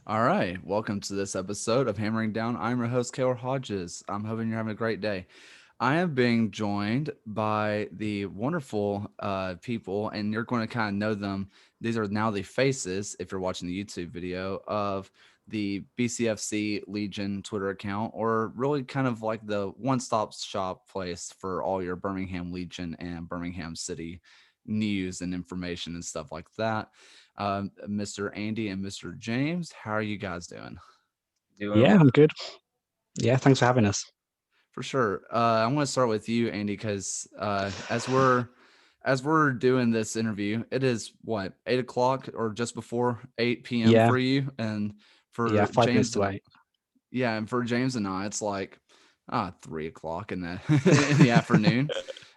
All right, welcome to this episode of Hammering Down. I'm your host, Kaylor Hodges. I'm hoping you're having a great day. I am being joined by the wonderful people, and you're going to kind of know them. These are now the faces, if you're watching the YouTube video, of the BCFC Legion Twitter account, or really kind of like the one stop shop place for all your Birmingham Legion and Birmingham City news and information and stuff like that. Mr. Andy and Mr. James, how are you guys doing? Doing Yeah, well. I'm good. Yeah, thanks for having us. For sure. I want to start with you, Andy, because as we're doing this interview, it is what 8 o'clock or just before 8 p.m. Yeah, for you, and yeah, for 5 minutes James to and wait. yeah, and for James and I, it's like 3 o'clock in the in the afternoon.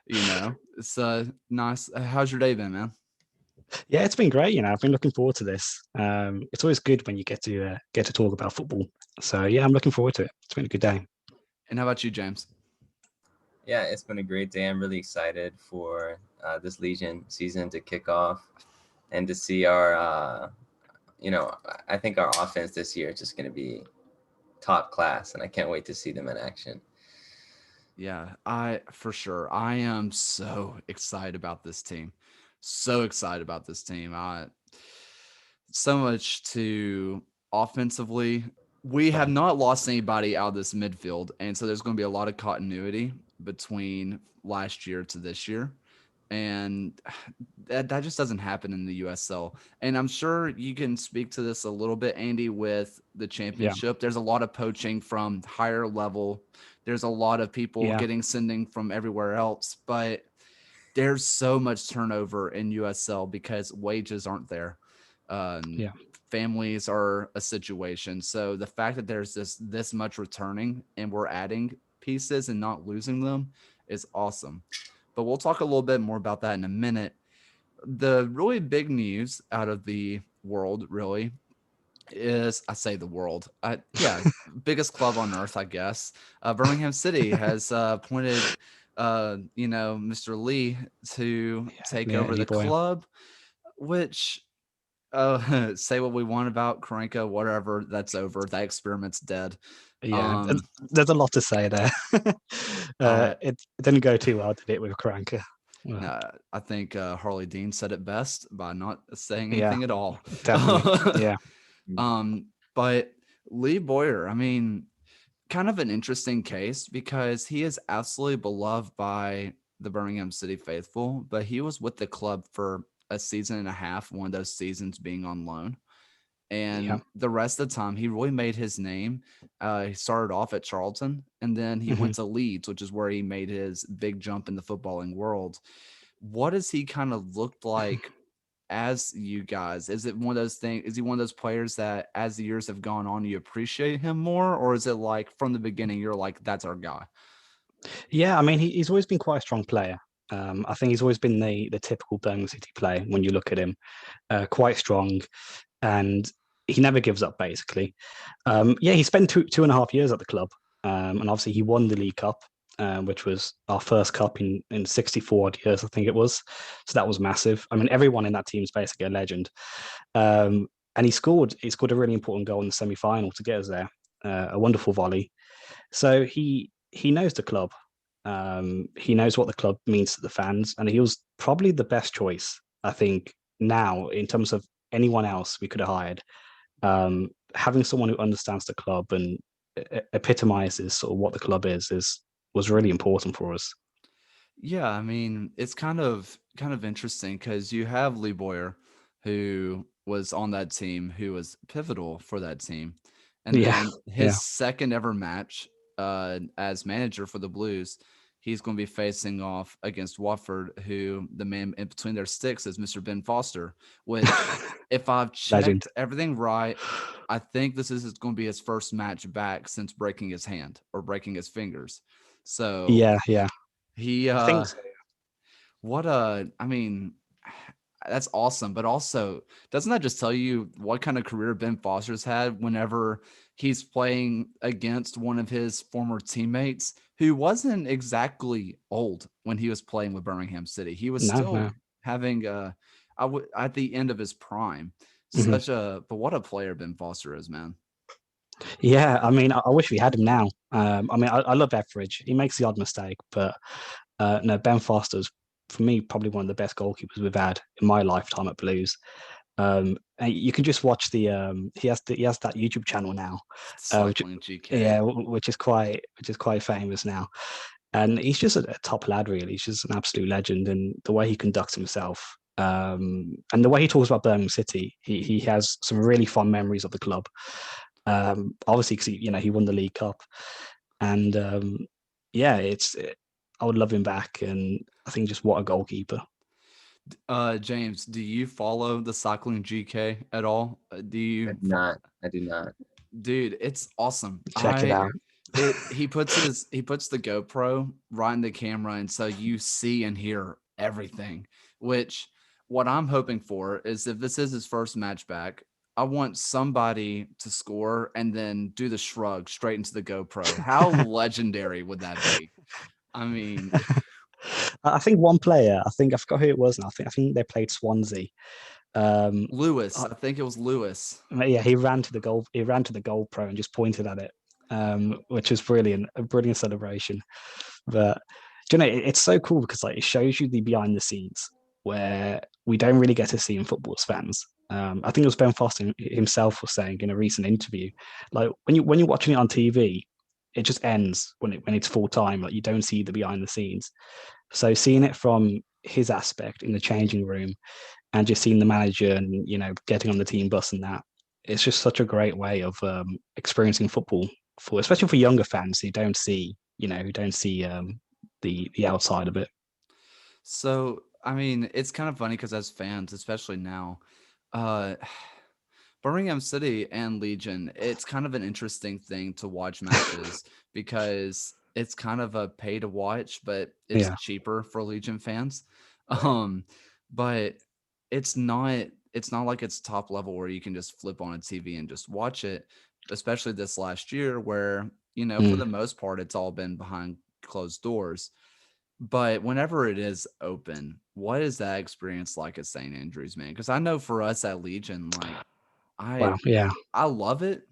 It's nice. How's your day been, man? Yeah, it's been great. I've been looking forward to this. It's always good when you get to talk about football. So yeah, I'm looking forward to it. It's been a good day. And how about you, James? Yeah, it's been a great day. I'm really excited for this Legion season to kick off and to see I think our offense this year is just going to be top class, and I can't wait to see them in action. Yeah, I for sure. I am so excited about this team. So excited about this team. I so much to offensively. We have not lost anybody out of this midfield, and so there's going to be a lot of continuity between last year to this year. And that just doesn't happen in the USL. And I'm sure you can speak to this a little bit, Andy, with the Yeah, championship. There's a lot of poaching from higher level. There's a lot of people yeah, getting sending from everywhere else, but there's so much turnover in USL because wages aren't there. Um, yeah, Families are a situation. So the fact that there's this much returning and we're adding pieces and not losing them is awesome. But we'll talk a little bit more about that in a minute. The really big news out of the world, really, is I say the world. Yeah, biggest club on earth, I guess. Birmingham City has appointed, Mr. Lee to take yeah, over Lee the Bowyer. club, which say what we want about Karanka, whatever, that's over. That experiment's dead. Yeah, Um, there's a lot to say there. I It didn't go too well, did it, with Karanka? Well, No, I think Harley Dean said it best by not saying yeah, anything at all. definitely. Yeah, But Lee Bowyer, I mean, kind of an interesting case because he is absolutely beloved by the Birmingham City faithful, but he was with the club for a season and a half, one of those seasons being on loan. yeah, And the rest of the time, he really made his name. He started off at Charlton, and then he hmm went to Leeds, which is where he made his big jump in the footballing world. What does he kind of look like as you guys? Is it one of those things? Is he one of those players that, as the years have gone on, you appreciate him more, or is it like from the beginning you're like, that's our guy? yeah. I mean, he's always been quite a strong player. I think he's always been the typical Birmingham City player when you look at him. Quite strong, and he never gives up basically. Yeah, he spent two and a half years at the club, and obviously he won the League Cup, which was our first cup in 64 odd years, I think it was. So that was massive. I mean, everyone in that team is basically a legend. And he scored a really important goal in the semi final to get us there. A wonderful volley. So he knows the club. He knows what the club means to the fans, and he was probably the best choice, I think, now in terms of anyone else we could have hired. Having someone who understands the club and epitomizes sort of what the club is was really important for us. Yeah, I mean, it's kind of interesting because you have Lee Boyer, who was on that team, who was pivotal for that team, and Yeah, then his yeah, second ever match as manager for the Blues, he's going to be facing off against Watford, who the man in between their sticks is Mr. Ben Foster. Which, if I've legend. checked everything right, I think this is going to be his first match back since breaking his hand or breaking his fingers. So Yeah, yeah, he I think so. what I mean, that's awesome, but also doesn't that just tell you what kind of career Ben Foster's had whenever he's playing against one of his former teammates who wasn't exactly old when he was playing with Birmingham City. He was No, still no. having at the end of his prime. Mhm. But what a player Ben Foster is, man. Yeah, I mean, I wish we had him now. I mean, I love Etheridge. He makes the odd mistake, but no, Ben Foster's for me probably one of the best goalkeepers we've had in my lifetime at Blues. And you can just watch he has that YouTube channel now, which Cycling GK. yeah, which is quite famous now. And he's just a top lad, really. He's just an absolute legend, and the way he conducts himself, and the way he talks about Birmingham City, he has some really fond memories of the club. Obviously, because he won the League Cup, and yeah, I would love him back, and I think just what a goalkeeper. James, do you follow the Cycling GK at all? Do I you? do not. I do not. Dude, it's awesome. Check it out. He puts the GoPro right in the camera, and so you see and hear everything. Which what I'm hoping for is if this is his first match back, I want somebody to score and then do the shrug straight into the GoPro. How legendary would that be? I mean, I think one player, I forgot who it was now. I think they played Swansea. Lewis, Uh, I think it was Lewis. yeah, he ran to the goal. He ran to the goal pro and just pointed at it, which was brilliant. A brilliant celebration. But it's so cool because like it shows you the behind the scenes where we don't really get to see in football as fans. I think it was Ben Foster himself was saying in a recent interview, like when you're watching it on TV, it just ends when it's full time. Like you don't see the behind the scenes. So seeing it from his aspect in the changing room and just seeing the manager and getting on the team bus and that, it's just such a great way of experiencing football for especially for younger fans who don't see the outside of it. So, I mean, it's kind of funny because as fans, especially now, uh, Birmingham City and Legion, it's kind of an interesting thing to watch matches because it's kind of a pay to watch, but it's Yeah, cheaper for Legion fans. Um, but it's not like it's top level where you can just flip on a TV and just watch it, especially this last year where, for mm, the most part, it's all been behind closed doors. But whenever it is open, what is that experience like at St. Andrews, man? Because I know for us at Legion, like I wow, yeah, I love it,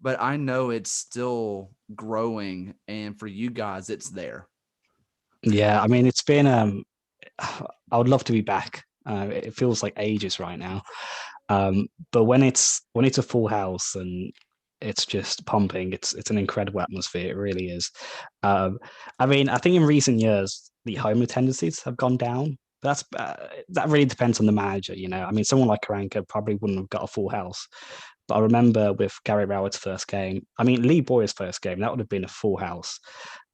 but I know it's still growing, and for you guys, it's there. yeah. I mean, it's been I would love to be back. It feels like ages right now. But when it's a full house and it's just pumping, it's an incredible atmosphere. It really is. Um, I mean, I think in recent years the home attendances have gone down. That really depends on the manager. I mean, someone like Karanka probably wouldn't have got a full house. But I remember with Gary Rowett's first game, I mean Lee Boyer's first game, that would have been a full house.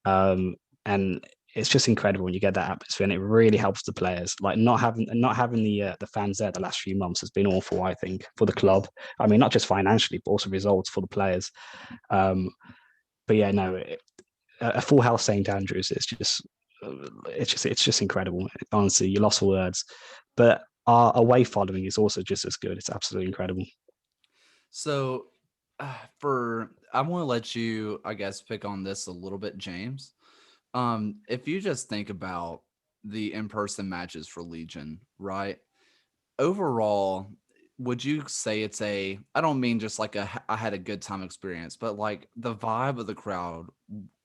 And it's just incredible when you get that atmosphere, and it really helps the players. Like not having the fans there the last few months has been awful, I think, for the club. I mean, not just financially, but also results for the players. Um, but yeah, no, a full house St Andrews is just it's just incredible. Honestly, you lost for words. But our away following is also just as good. It's absolutely incredible. So, for I want to let you, I guess, pick on this a little bit, James. If you just think about the in-person matches for Legion, right? Overall, would you say it's I don't mean just like I had a good time experience, but like the vibe of the crowd,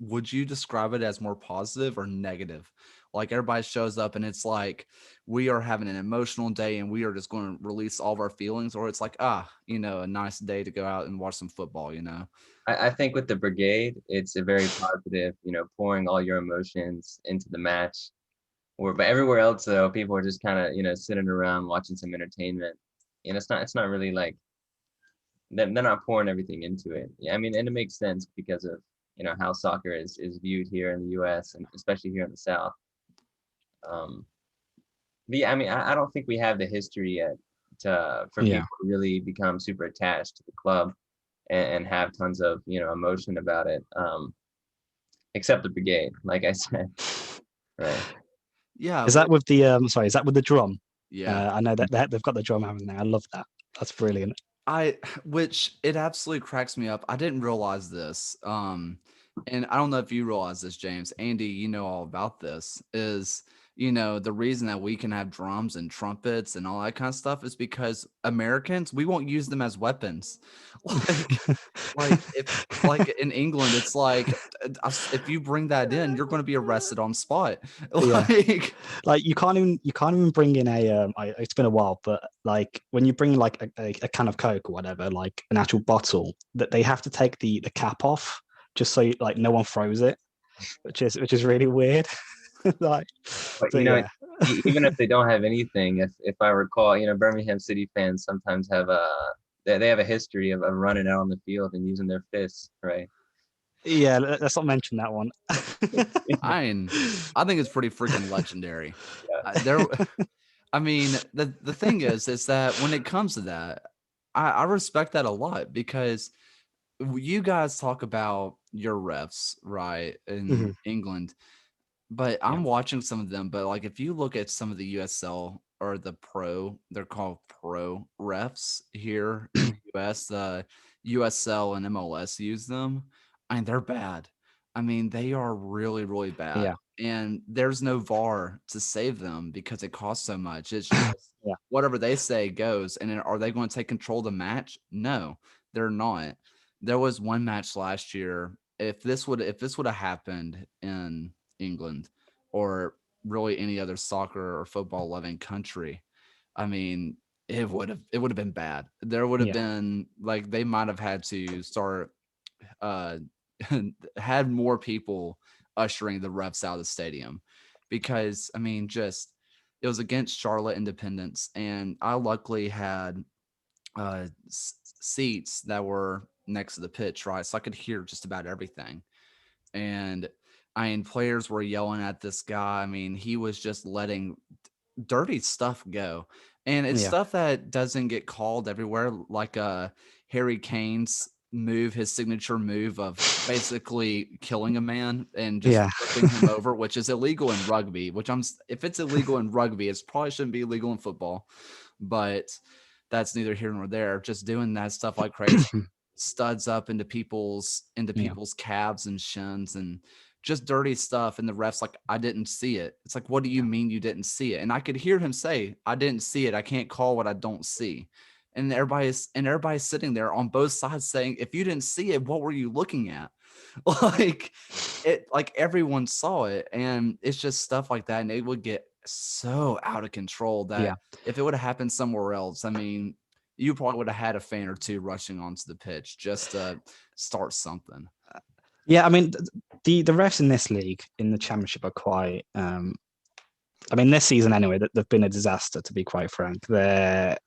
would you describe it as more positive or negative? Like everybody shows up and it's like we are having an emotional day and we are just going to release all of our feelings, or it's like, a nice day to go out and watch some football. I think with the brigade, it's a very positive, pouring all your emotions into the match. But everywhere else though, people are just kind of, sitting around watching some entertainment. And it's not really like they're not pouring everything into it. Yeah, I mean, and it makes sense because of, how soccer is viewed here in the US and especially here in the South. Um, but yeah, I mean, I don't think we have the history yet for Yeah. people to really become super attached to the club and have tons of, emotion about it. Except the brigade, like I said, right? Yeah, Is that with the sorry, is that with the drum? yeah. I know that they've got the drum haven't they? I love that. That's brilliant. Which it absolutely cracks me up. I didn't realize this. And I don't know if you realize this, James. Andy, you know all about this. Is the reason that we can have drums and trumpets and all that kind of stuff is because Americans, we won't use them as weapons. Like, like in England, it's like if you bring that in, you're going to be arrested on spot. Yeah. Like, Like you can't even bring in it's been a while, but like when you bring like a can of Coke or whatever, like an actual bottle, that they have to take the cap off just so like no one throws it, which is really weird. Like, But so yeah, even if they don't have anything, if I recall, Birmingham City fans sometimes have they have a history of running out on the field and using their fists, right? yeah. Let's not mention that one. I think it's pretty freaking legendary. Yeah. There, I mean, the thing is that when it comes to that, I respect that a lot because you guys talk about your refs, right, in Mhm. England, but Yeah, I'm watching some of them. But like, if you look at some of the USL or the pro, they're called pro refs here in the US. The USL and MLS use them. I mean, they're bad. I mean, they are really, really bad. yeah, And there's no VAR to save them because it costs so much. It's just yeah, whatever they say goes. And then are they going to take control of the match? No, they're not. There was one match last year. If this would have happened in England or really any other soccer or football loving country, I mean, it would have been bad. There would have yeah, been like they might have had to start uh had more people ushering the refs out of the stadium because I mean just it was against Charlotte Independence and I luckily had seats that were next to the pitch, right? So I could hear just about everything. And I mean, players were yelling at this guy. I mean, he was just letting dirty stuff go. And it's yeah, stuff that doesn't get called everywhere, like Harry Kane's move, his signature move of basically killing a man and just yeah, flipping him over, which is illegal in rugby, if it's illegal in rugby, it probably shouldn't be illegal in football. But that's neither here nor there. Just doing that stuff like crazy studs up into people's yeah, calves and shins and just dirty stuff. And the ref's like, I didn't see it. It's like, what do you yeah, mean you didn't see it? And I could hear him say, I didn't see it. I can't call what I don't see. And everybody's sitting there on both sides saying, if you didn't see it, what were you looking at? Like like everyone saw it. And it's just stuff like that. And it would get so out of control yeah. that if it would have happened somewhere else, I mean, you probably would have had a fan or two rushing onto the pitch just to start something. Yeah, I mean, the refs in this league, in the championship, are quite. I mean, this season anyway, they've been a disaster. To be quite frank, they're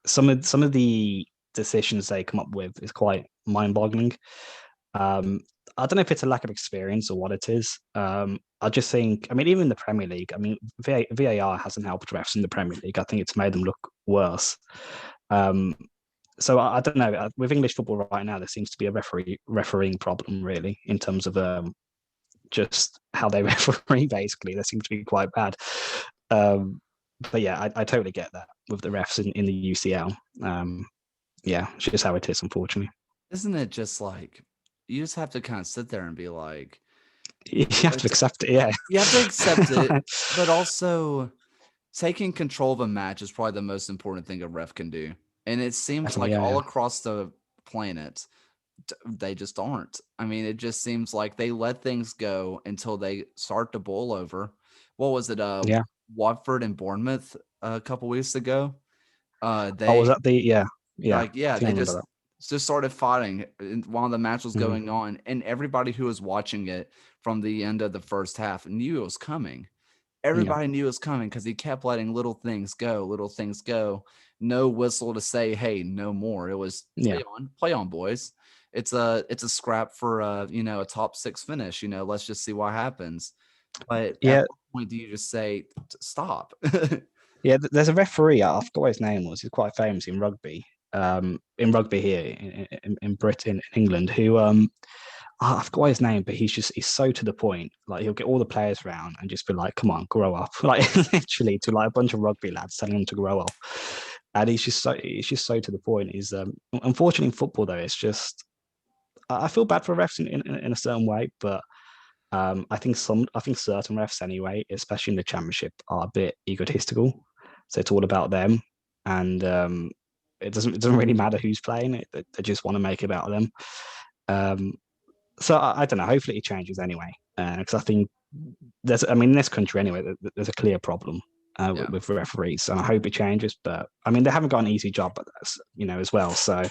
some of the decisions they come up with is quite mind-boggling. Um, I don't know if it's a lack of experience or what it is. I just think, I mean, even in the Premier League, I mean, VAR hasn't helped refs in the Premier League. I think it's made them look worse. Um, so I don't know. With English football right now, there seems to be a refereeing problem, really, in terms of just how they referee. Basically, they seem to be quite bad. Um, but yeah, I totally get that with the refs in the UCL. Yeah, it's just how it is, unfortunately. Isn't it just like you just have to kind of sit there and be like, You have to accept it. Yeah, you have to accept it, but also taking control of a match is probably the most important thing a ref can do. And it seems definitely. like Yeah, all yeah, across the planet, they just aren't. I mean, it just seems like they let things go until they start to boil over. What was it? yeah. Watford and Bournemouth a couple weeks ago. Oh, was They that the? Yeah, yeah. yeah, I think I they remember just that. started fighting while the match was Mhm. going on, and everybody who was watching it from the end of the first half knew it was coming. Yeah, Everybody knew it was coming because he kept letting little things go. No whistle to say, "Hey, no more." It was yeah, play on, boys. It's a scrap for a top six finish. Let's just see what happens. But at yeah, what point do you just say stop? yeah. There's a referee. I forgot what his name was. He's quite famous in rugby. In rugby here in Britain, in England, who I forgot his name, but he's so to the point. Like he'll get all the players round and just be like, "Come on, grow up!" Like literally to like a bunch of rugby lads telling them to grow up. And he's just so to the point. He's unfortunately in football though, it's just I feel bad for refs in a certain way, but I think certain refs anyway, especially in the championship, are a bit egotistical. So it's all about them, and it doesn't really matter who's playing it. They just want to make it about them. Um, so I don't know. Hopefully it changes anyway, because I think in this country anyway, there's a clear problem Yeah. with referees, and I hope it changes. But I mean, they haven't got an easy job, but that's as well. So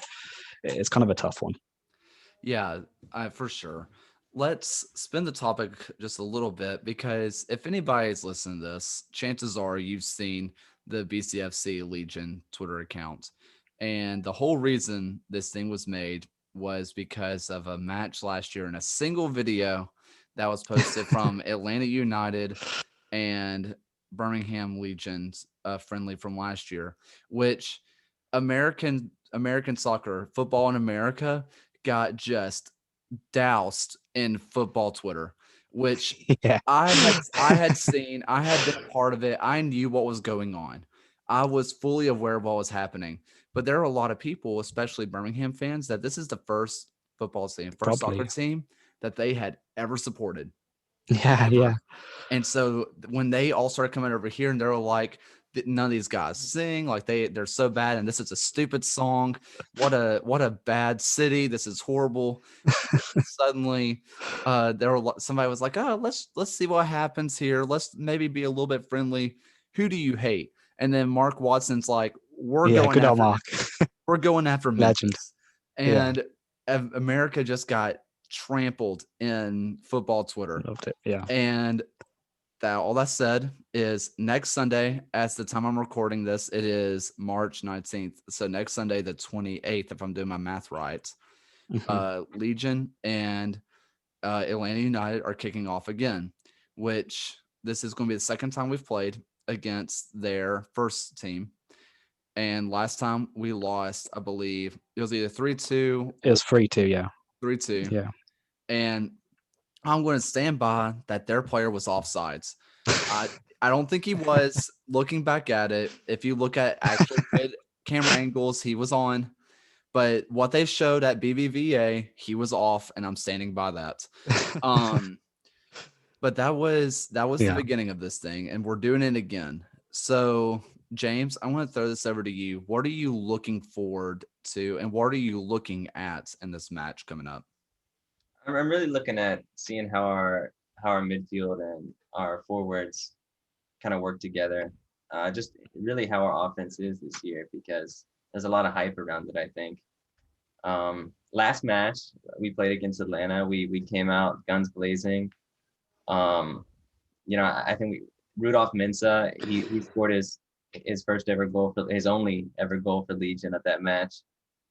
it's kind of a tough one. Yeah, for sure. Let's spin the topic just a little bit because if anybody's listening to this, chances are you've seen the BCFC Legion Twitter account. And the whole reason this thing was made was because of a match last year in a single video that was posted from Atlanta United and Birmingham Legion's friendly from last year, which American soccer, football in America got just doused in football Twitter, which Yeah, I had been a part of it. I knew what was going on. I was fully aware of what was happening. But there are a lot of people, especially Birmingham fans, that this is the first football team, first soccer probably. team that they had ever supported, Yeah, yeah, ever. And so when they all started coming over here and they were like, none of these guys sing, like they're so bad, and this is a stupid song. What a bad city. This is horrible. Suddenly, somebody was like, oh, let's see what happens here. Let's maybe be a little bit friendly. Who do you hate? And then Mark Watson's like, yeah. Good old Mark, we're going after legend. Memphis. Yeah, And America just got trampled in football Twitter. loved it. Yeah. And all that said is next Sunday, as the time I'm recording this, it is March 19th. So next Sunday, the 28th, if I'm doing my math right, Mhm. Legion and Atlanta United are kicking off again, which this is going to be the second time we've played against their first team. And last time we lost, I believe it was either 3-2 It or was 3-2. Yeah, 3-2. yeah. And I'm going to stand by that their player was offsides. I I don't think he was. Looking back at it, if you look at actually good camera angles, he was on. But what they showed at BBVA, he was off, and I'm standing by that. Um, but that was the Yeah. beginning of this thing, and we're doing it again. So, James, I want to throw this over to you. What are you looking forward to, and what are you looking at in this match coming up? I'm really looking at seeing how our midfield and our forwards kind of work together. Just really how our offense is this year because there's a lot of hype around it, I think. Last match we played against Atlanta, we came out guns blazing. Um, I think Rudolph Mensa, he scored his first ever goal for his only ever goal for Legion at that match,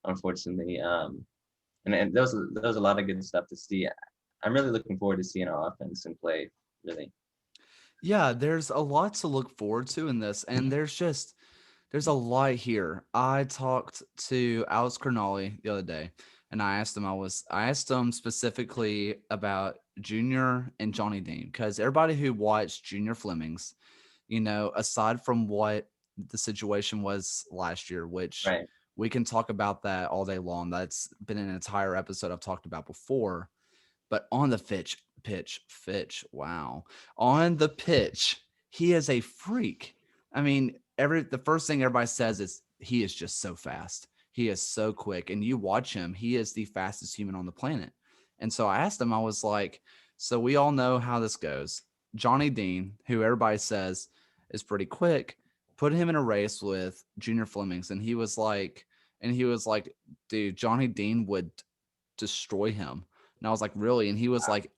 unfortunately. And there was a lot of good stuff to see. I'm really looking forward to seeing our offense and play, really. Yeah, there's a lot to look forward to in this, and there's a lot here. I talked to Alex Cernali the other day, and I asked him specifically about Junior and Johnny Dean because everybody who watched Junior Flemings, aside from what the situation was last year, which Right. we can talk about that all day long. That's been an entire episode I've talked about before. But on the wow. On the pitch, he is a freak. I mean, the first thing everybody says is he is just so fast. He is so quick. And you watch him, he is the fastest human on the planet. And so I asked him, I was like, so we all know how this goes. Johnny Dean, who everybody says is pretty quick, put him in a race with Junior Flemings. And he was like, dude, Johnny Dean would destroy him. And I was like, really? And he was like,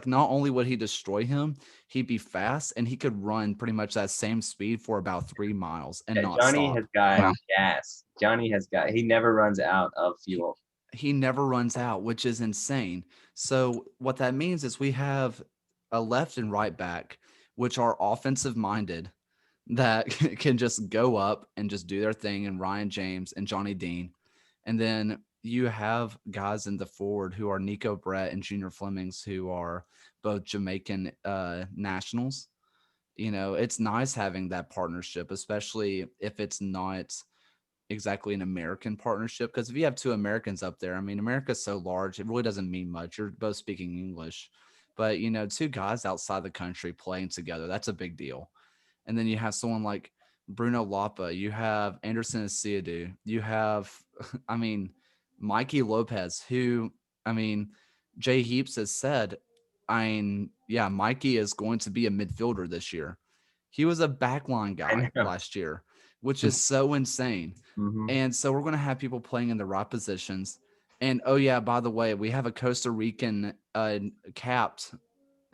not only would he destroy him, he'd be fast and he could run pretty much that same speed for about 3 miles and Yeah, not Johnny stop. has got Wow. gas. He never runs out of fuel. He never runs out, which is insane. So what that means is we have a left and right back, which are offensive minded, that can just go up and just do their thing, and Ryan James and Johnny Dean. And then you have guys in the forward who are Nico Brett and Junior Flemings, who are both Jamaican nationals. It's nice having that partnership, especially if it's not exactly an American partnership. Because if you have two Americans up there, I mean, America's so large, it really doesn't mean much. You're both speaking English. But you know, two guys outside the country playing together, that's a big deal. And then you have someone like Bruno Lapa, you have Anderson Asiadu, you have, I mean, Mikey Lopez, who, I mean, Jay Heaps has said, I mean, yeah, Mikey is going to be a midfielder this year. He was a backline I guy know. last year, which is so insane. Hmm. And so we're going to have people playing in the right positions. And oh, yeah, by the way, we have a Costa Rican capped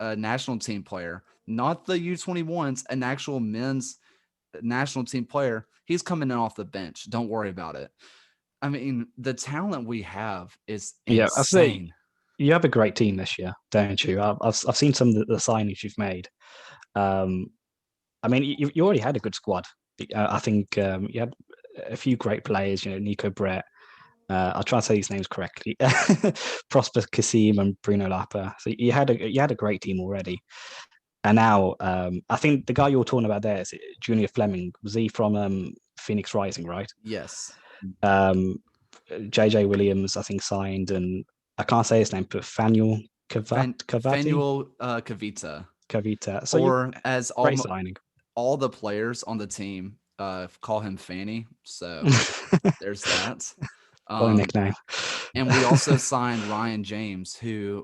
national team player, not the U21s, an actual men's national team player. He's coming in off the bench. Don't worry about it. I mean, the talent we have is Yeah, I say insane. you have a great team this year, don't you? I've seen some of the signings you've made. Um, I mean, you already had a good squad. I think you had a few great players. You know, Nico Brett. I'll try and say these names correctly. Prosper Kasim and Bruno Lapa. So you had a great team already. And now I think the guy you're talking about there is Junior Fleming. Was he from Phoenix Rising, right? Yes. Um, JJ Williams, I think, signed, and I can't say his name, but Fanuel Cavati, Fanuel Kavita, Cavita. So you or as great signing. all the players on the team call him Fanny. So there's that. What a Um, nickname. and we also signed Ryan James, Yeah,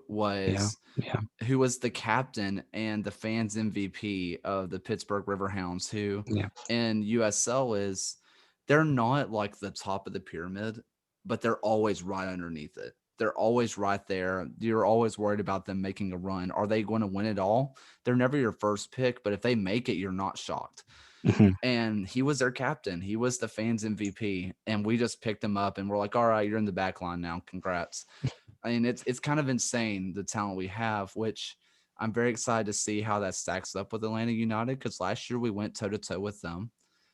yeah, who was the captain and the fans MVP of the Pittsburgh Riverhounds, who yeah, in USL is they're not like the top of the pyramid, but they're always right underneath it. They're always right there. You're always worried about them making a run. Are they going to win it all? They're never your first pick, but if they make it, you're not shocked. mhm, And he was their captain. He was the fans MVP, and we just picked him up and we're like, all right, you're in the back line now. Congrats. I mean, it's kind of insane the talent we have, which I'm very excited to see how that stacks up with Atlanta United because last year we went toe to toe with them.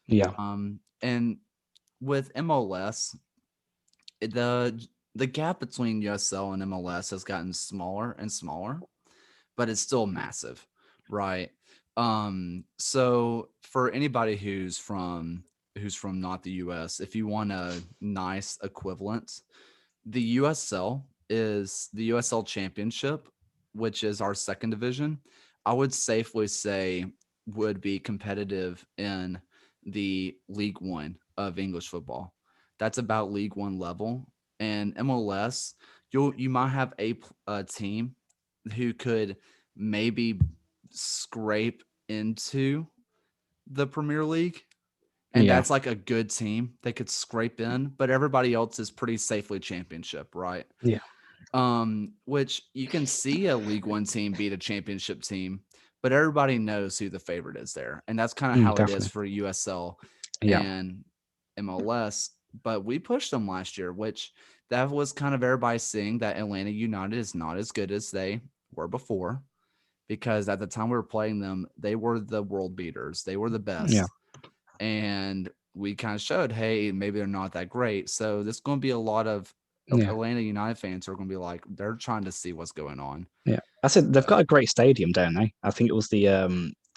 yeah, And with MLS, the gap between USL and MLS has gotten smaller and smaller, but it's still massive, right? So for anybody who's from not the US, if you want a nice equivalent, the USL is the USL Championship, which is our second division. I would safely say would be competitive in the League One of English football. That's about League One level. And MLS, you might have a team who could maybe scrape into the Premier League, and yeah, that's like a good team they could scrape in, but everybody else is pretty safely championship, right? yeah, Which you can see a League One team beat a championship team, but everybody knows who the favorite is there. And that's kind of how it is definitely. for USL Yeah, and MLS. But we pushed them last year, which that was kind of everybody seeing that Atlanta United is not as good as they were before. Because at the time we were playing them, they were the world beaters. They were the yeah, best. And we kind of showed, hey, maybe they're not that great. So there's going to be a lot of yeah, Atlanta United fans who are going to be like, they're trying to see what's going on. yeah. I said they've So got a great stadium, don't they? I think it was the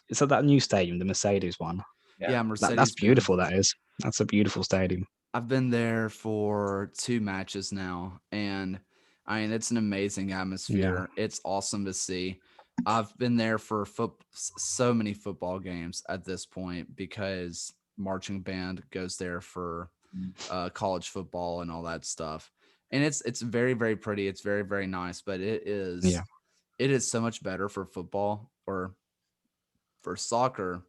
it's at that new stadium, the Mercedes one. Yeah. yeah, That's Mercedes beautiful. Benz. That is. That's a beautiful stadium. I've been there for 2 matches now, and I mean it's an amazing Yeah, atmosphere. It's awesome to see. I've been there for so many football games at this point because marching band goes there for Mm. college football and all that stuff. And it's very very pretty. It's very very nice, but yeah, it is so much better for football or for soccer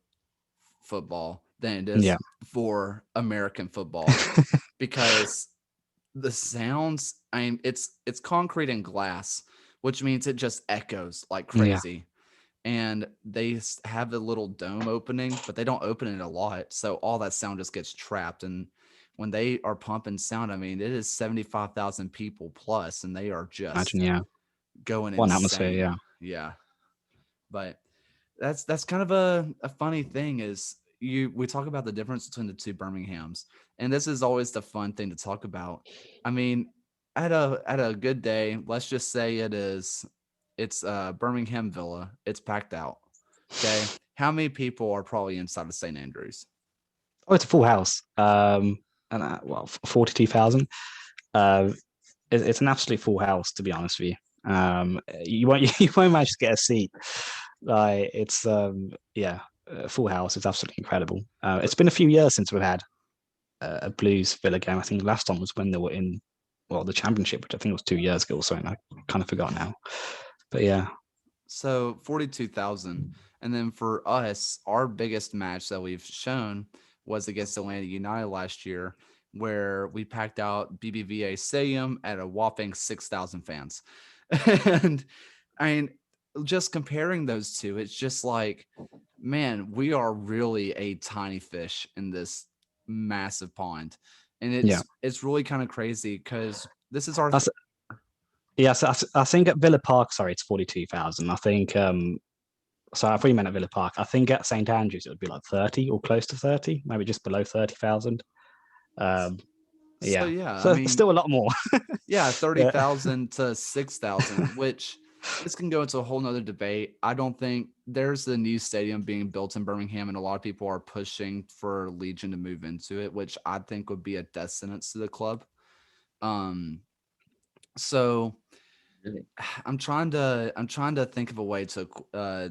football than it is yeah, for American football because the sounds, I mean, it's concrete and glass, which means it just echoes like yeah. crazy. And they have a little dome opening, but they don't open it a lot, so all that sound just gets trapped. And when they are pumping sound, I mean, it is 75,000 people plus, and they are Imagine, just yeah. going What an atmosphere, insane. yeah. Yeah, but that's kind of a funny thing is we talk about the difference between the two Birminghams, and this is always the fun thing to talk about. I mean, at a good day, let's just say it's Birmingham Villa, it's packed out. Okay, how many people are probably inside of St. Andrews? Oh, it's a full house. And 42,000. Uh, it's an absolute full house, to be honest with you. You won't you won't manage to get a seat. Like it's full house. It's absolutely incredible. It's been a few years since we've had a Blues Villa game. I think last time was when they were in the championship, which I think was 2 years ago or something. I kind of forgot now. But yeah. So 42,000. And then for us, our biggest match that we've shown was against Atlanta United last year, where we packed out BBVA Stadium at a whopping 6,000 fans. And I mean, just comparing those two, it's just like, man, we are really a tiny fish in this massive pond. And Yeah. it's really kind of crazy because this is our That's, yeah, so I think at Villa Park, sorry, it's 42,000. I think so I thought you meant at Villa Park. I think at St Andrews it would be like 30 or close to 30, maybe just below 30,000. so Yeah. yeah, I So mean, still a lot more. yeah, Yeah. 30,000 to 6,000, which this can go into a whole nother debate. I don't think there's a new stadium being built in Birmingham, and a lot of people are pushing for Legion to move into it, which I think would be a death sentence to the club. Um, so Really? I'm trying to think of a way to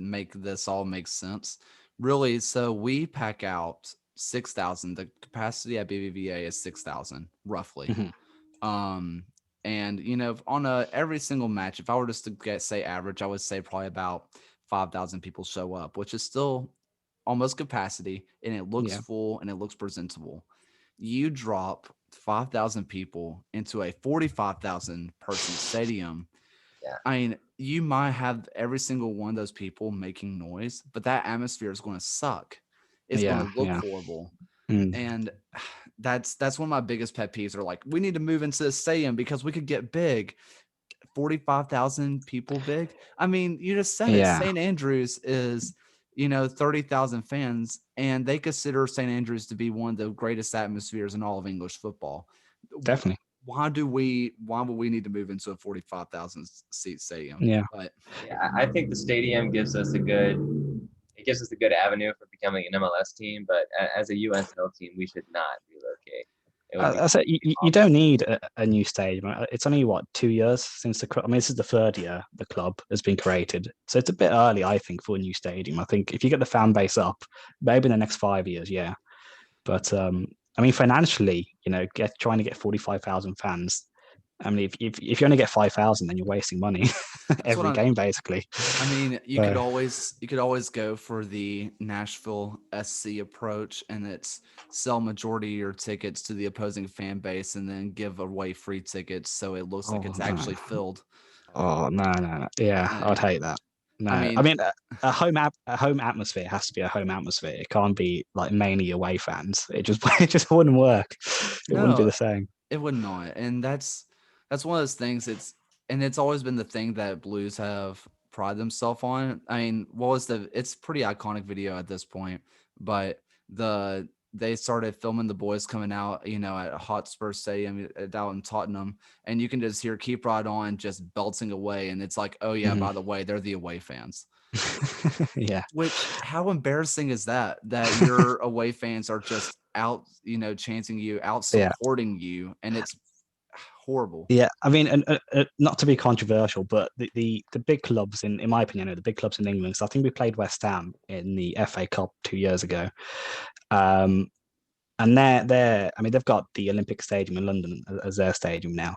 make this all make sense. Really, so we pack out 6,000. The capacity at BBVA is 6,000 roughly. Mhm. Um, and on a every single match, if I were just to say average, I would say probably about 5,000 people show up, which is still almost capacity, and it looks Yeah. full and it looks presentable. You drop 5,000 people into a 45,000 person stadium. Yeah. I mean, you might have every single one of those people making noise, but that atmosphere is going to suck. It's going Yeah. to look Yeah. horrible. Mm. And that's one of my biggest pet peeves are like, we need to move into the stadium because we could get big. 45,000 people big. I mean, you just said it. Yeah. St. Andrews is, 30,000 fans, and they consider St. Andrews to be one of the greatest atmospheres in all of English football. Definitely. Why would we need to move into a 45,000 seat stadium? Yeah. But Yeah, I think the stadium gives us a good avenue for becoming an MLS team, but as a USL team, we should not relocate. It would be I said you awful. don't need a new stadium. It's only what 2 years since I mean, this is the third year the club has been created, so it's a bit early, I think, for a new stadium. I think if you get the fan base up, maybe in the next 5 years, yeah. But I mean, financially, trying to get 45,000 fans. I mean, if you only get 5,000, then you're wasting money that's what every I'm game, basically. I mean, Uh, you could always go for the Nashville SC approach, and it's sell majority of your tickets to the opposing fan base and then give away free tickets so it looks like oh it's no, actually filled. oh no, no, no. Yeah, I'd And hate that. I No, I mean, mean a home atmosphere has to be a home atmosphere. It can't be like mainly away fans. It just it just wouldn't work. It wouldn't be no, the same. it would not. And that's one of those things. It's always been the thing that Blues have pride themselves on. I mean, what was it's pretty iconic video at this point, but they started filming the boys coming out, at Hotspur Stadium out in Tottenham, and you can just hear Keep Right On just belting away, and it's like, oh yeah, Mhm. by the way, they're the away fans. Yeah, Which how embarrassing is that? That your away fans are just out, chanting you, out yeah. supporting you, and it's horrible. Yeah, I mean, and not to be controversial, but the big clubs, in my opinion, are the big clubs in England. So I think we played West Ham in the FA Cup 2 years ago, um, and I mean, they've got the Olympic Stadium in London as their stadium now.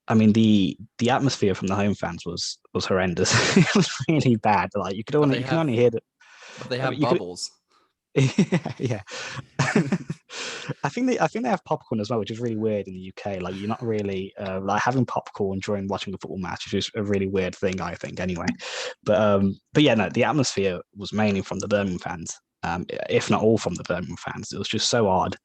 I mean, the atmosphere from the home fans was horrendous. It was really bad. Like But they you can have only hear the. but they I mean, have you could. bubbles. Yeah. I think they have popcorn as well, which is really weird in the UK. Like you're not really like having popcorn during watching a football match is just a really weird thing, I think. Anyway, but yeah, no, the atmosphere was mainly from the Birmingham fans, if not all from the Birmingham fans. It was just so odd.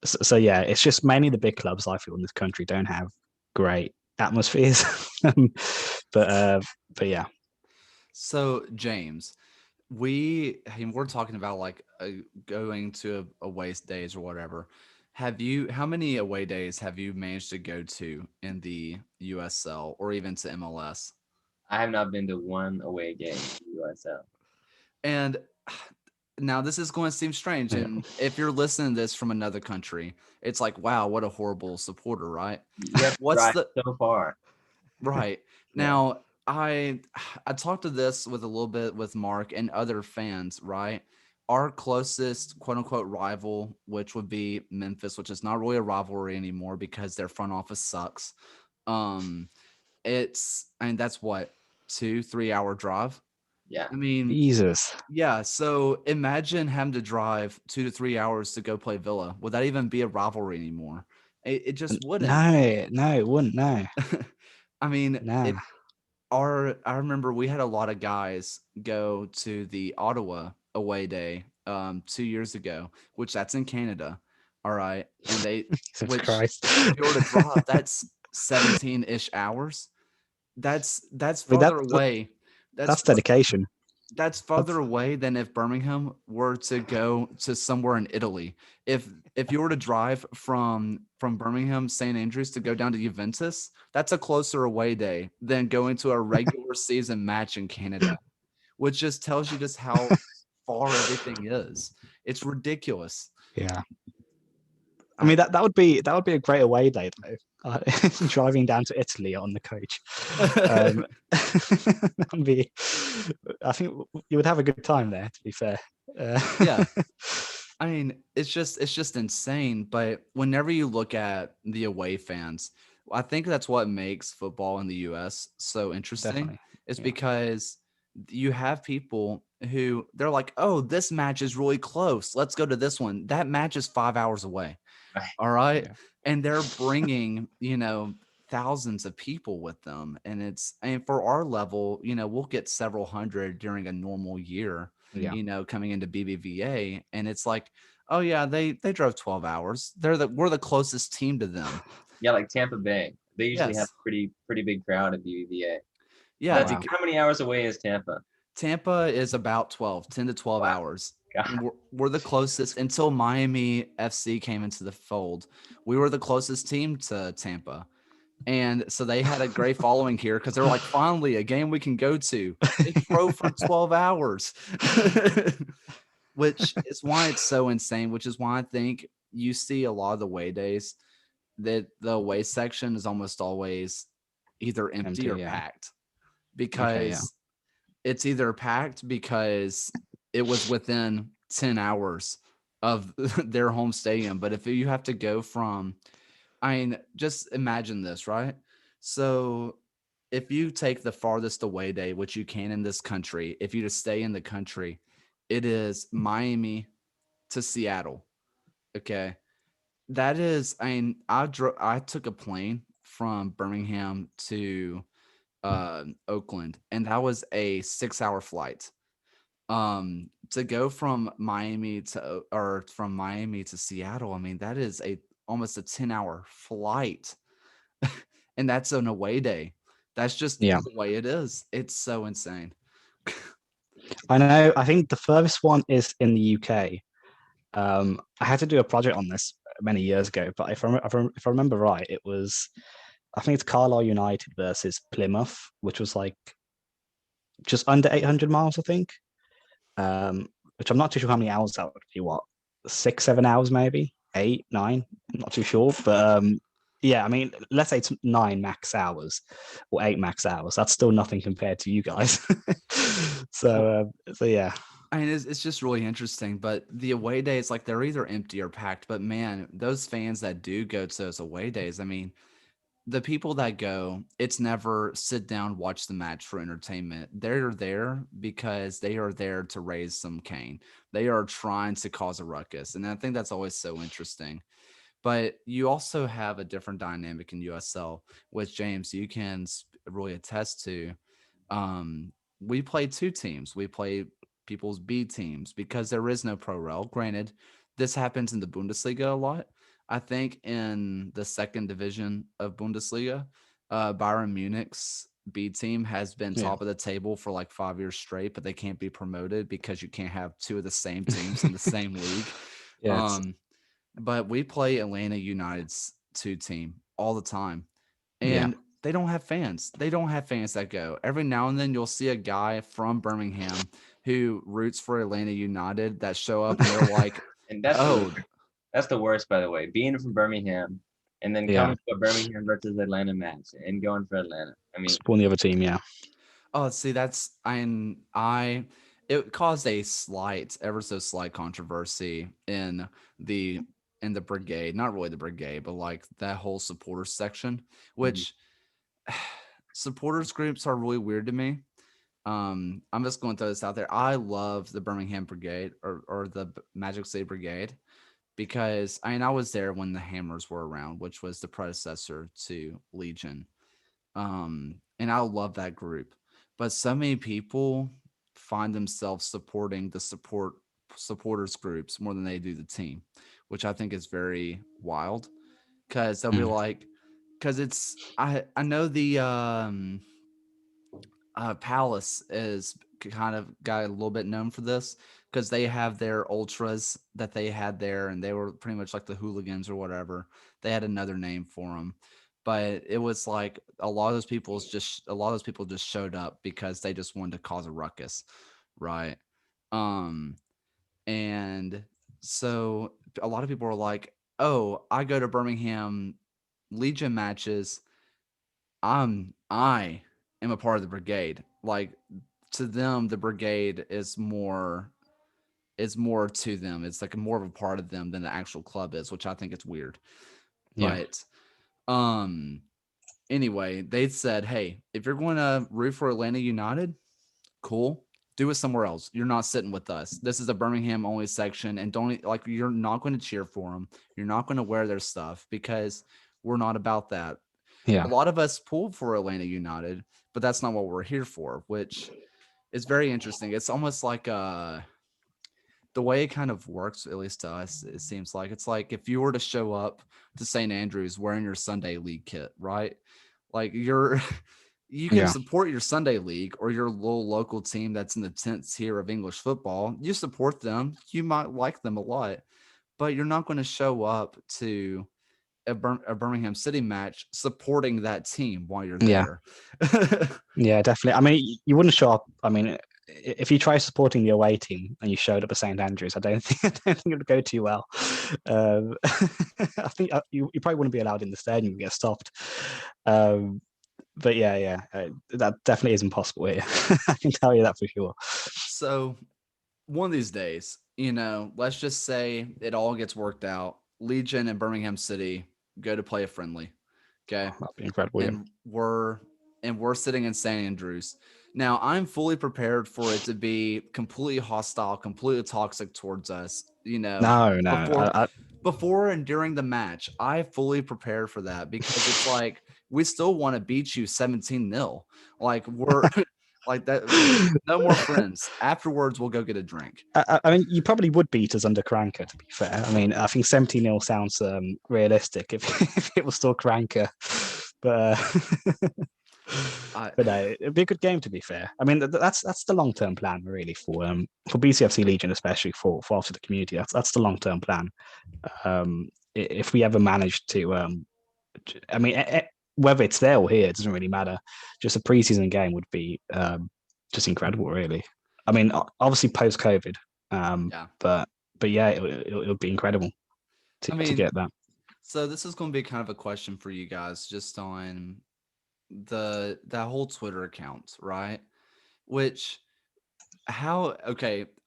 So yeah, it's just mainly the big clubs I feel in this country don't have great atmospheres. Um, but uh, but yeah. So James, we're talking about like going to away days or whatever. How many away days have you managed to go to in the USL or even to MLS? I have not been to one away game in the USL. And now this is going to seem strange. Yeah. And if you're listening to this from another country, it's like, wow, what a horrible supporter, right? You have to What's drive the so far. Right. Yeah. Now, I talked to this with a little bit with Mark and other fans, right? Our closest quote unquote rival, which would be Memphis, which is not really a rivalry anymore because their front office sucks. Um, I mean, that's what, 2, 3 hour drive. Yeah. I mean, Jesus. yeah. So imagine having to drive 2 to 3 hours to go play Villa. Would that even be a rivalry anymore? It just wouldn't. No, no, it wouldn't. No, I mean, no. I remember we had a lot of guys go to the Ottawa away day 2 years ago, which that's in Canada. All right. And Jesus which Christ. if you were to drive, I that's 17-ish hours. That's mean, farther away. That's that's dedication. that's That's farther away than if Birmingham were to go to somewhere in Italy. If you were to drive from Birmingham, St. Andrews to go down to Juventus, that's a closer away day than going to a regular season match in Canada, which just tells you just how far everything is. It's ridiculous. yeah. I I mean, that would be a great away day though. Driving down to Italy on the coach. That'd be, I think you would have a good time there. To be fair. yeah. I mean, it's just insane. But whenever you look at the away fans, I think that's what makes football in the US so interesting, Definitely. is Yeah. because you have people who they're like, oh, this match is really close. Let's go to this one. That match is 5 hours away. Right. All right. Yeah. And they're bringing, thousands of people with them. And for our level, we'll get several hundred during a normal year, Yeah. coming into BBVA. And it's like, oh yeah, they drove 12 hours. We're the closest team to them. Yeah, like Tampa Bay. They usually have Yes. pretty big crowd at BBVA. Yeah. That's Wow. how many hours away is Tampa? Tampa is about 10 to 12 Wow. hours. God. And we're the closest until Miami FC came into the fold. We were the closest team to Tampa. And so they had a great following here because they're like, finally, a game we can go to. They drove for 12 hours, which is why it's so insane, which is why I think you see a lot of the away days that the away section is almost always either empty Empty. or Yeah. packed, Okay. Yeah. because it's either packed because it was within 10 hours of their home stadium. But if you have to go from, I mean, just imagine this, right? So if you take the farthest away day, which you can in this country, if you just stay in the country, it is Miami to Seattle. Okay. That is, I mean, I took a plane from Birmingham to Oakland, and that was a 6 hour flight. To go from Miami to Seattle, I mean, that is almost a 10-hour flight. And that's an away day. That's just Yeah. the way it is. It's so insane. I know. I think the furthest one is in the UK. I had to do a project on this many years ago, but if I remember right, it was, I think it's Carlisle United versus Plymouth, which was like just under 800 miles, I think. Which I'm not too sure how many hours that would be. What, 6, 7 hours, maybe 8, 9? I'm not too sure, but yeah, I mean, let's say it's 9 max hours or 8 max hours. That's still nothing compared to you guys. So yeah, I mean, it's just really interesting. But the away days, like, they're either empty or packed. But man, those fans that do go to those away days, I mean, the people that go, it's never sit down, watch the match for entertainment. They're there because they are there to raise some cane. They are trying to cause a ruckus. And I think that's always so interesting. But you also have a different dynamic in USL, which James, you can really attest to. We play two teams. We play people's B teams because there is no pro rel. Granted, this happens in the Bundesliga a lot. I think in the second division of Bundesliga, Bayern Munich's B team has been yeah, top of the table for like 5 years straight, but they can't be promoted because you can't have two of the same teams in the same league. yeah. Um, but we play Atlanta United's two team all the time, Yeah. and they don't have fans. They don't have fans that go. Every now and then you'll see a guy from Birmingham who roots for Atlanta United that show up and they're like, And that's "Oh, that's the worst, by the way. Being from Birmingham and then coming to a Birmingham versus Atlanta match and going for Atlanta. I mean, Spawn the other team, yeah. Oh, see, it caused a ever so slight controversy the in the brigade, not really the brigade, but like that whole supporters section, which supporters groups are really weird to me. I'm just going to throw this out there. I love the Birmingham Brigade or the Magic City Brigade because I was there when the Hammers were around, which was the predecessor to Legion. And I love that group. But so many people find themselves supporting the supporters groups more than they do the team, which I think is very wild. Because they'll be like, because I know the Palace is kind of got a little bit known for this because they have their ultras that they had there, and they were pretty much like the hooligans or whatever. They had another name for them, but it was like a lot of those people just showed up because they just wanted to cause a ruckus, right? Um, and so a lot of people are like, "Oh, I go to Birmingham Legion matches. I am a part of the brigade." Like to them, the brigade is more to them. It's like more of a part of them than the actual club is, which I think it's weird. Yeah. But um anyway, they said, "Hey, if you're going to root for Atlanta United, cool. Do it somewhere else. You're not sitting with us. This is a Birmingham only section, and don't like you're not going to cheer for them. You're not going to wear their stuff because we're not about that." Yeah. A lot of us pulled for Atlanta United, but that's not what we're here for, which is very interesting. It's almost like the way it kind of works, at least to us, it seems like it's like if you were to show up to St. Andrews wearing your Sunday league kit, right? Like you can support your Sunday league or your little local team that's in the 10th tier of English football. You support them, you might like them a lot, but you're not going to show up to a Birmingham City match supporting that team while you're Yeah. there. Yeah, definitely. I mean, you wouldn't show up. I mean, if you try supporting the away team and you showed up at St Andrews, I don't think it would go too well. I think you probably wouldn't be allowed in the stadium. You get stopped. But yeah, that definitely is impossible here. I can tell you that for sure. So one of these days, let's just say it all gets worked out. Legion and Birmingham City go to play a friendly. Okay. That'd be incredible. And we're sitting in St. Andrews. Now I'm fully prepared for it to be completely hostile, completely toxic towards us. No. Before and during the match, I fully prepared for that because it's like we still want to beat you 17-0. Like we're like that. No more friends. Afterwards, we'll go get a drink. I mean, you probably would beat us under Cranker, to be fair. I mean, I think 70-0 sounds realistic if it was still Cranker. But but no, it'd be a good game, to be fair. I mean, that's the long term plan, really, for BCFC Legion, especially for after the community. That's the long term plan. If we ever manage to, I mean, whether it's there or here, it doesn't really matter. Just a preseason game would be just incredible, really. I mean, obviously post COVID, Yeah. but yeah, it would be incredible to get that. So this is going to be kind of a question for you guys, just on that whole Twitter account, right? Okay,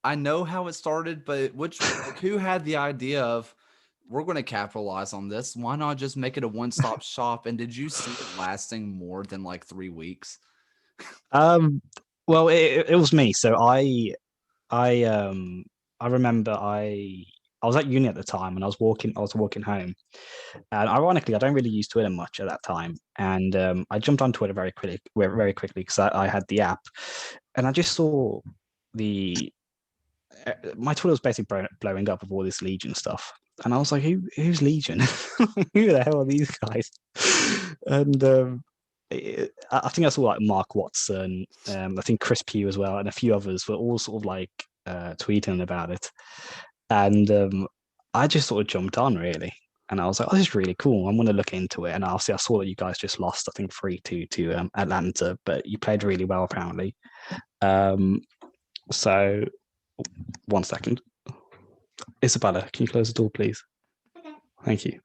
I know how it started, but who had the idea of we're going to capitalize on this? Why not just make it a one-stop shop? And did you see it lasting more than like 3 weeks? Well, it was me. So I remember I was at uni at the time and I was walking home. And ironically, I don't really use Twitter much at that time. And I jumped on Twitter very quickly because I had the app, and I just saw my Twitter was basically blowing up with all this Legion stuff. And I was like, who's Legion? Who the hell are these guys? And I think I saw like Mark Watson, I think Chris Pugh as well, and a few others were all sort of like tweeting about it. And I just sort of jumped on, really. And I was like, oh, this is really cool. I'm going to look into it. And obviously, I saw that you guys just lost, I think, 3-2 to Atlanta, but you played really well, apparently. So, 1 second. Isabella, can you close the door, please? Thank you.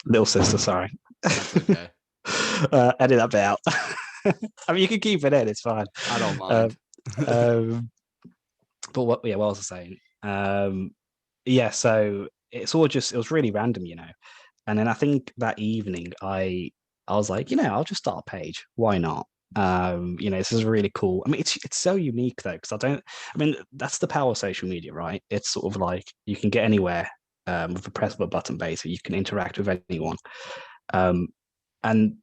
Little sister, sorry. That's okay. Edit that bit out. I mean, you can keep it in. It's fine. I don't Um, mind. um, but what? Yeah, what was I saying? Yeah, so it's all just it was really random, you know. And then I think that evening I was like, I'll just start a page. Why not? This is really cool. I mean, it's so unique though, because I mean, that's the power of social media, right? It's sort of like you can get anywhere with the press of a button, basically. You can interact with anyone. Um, and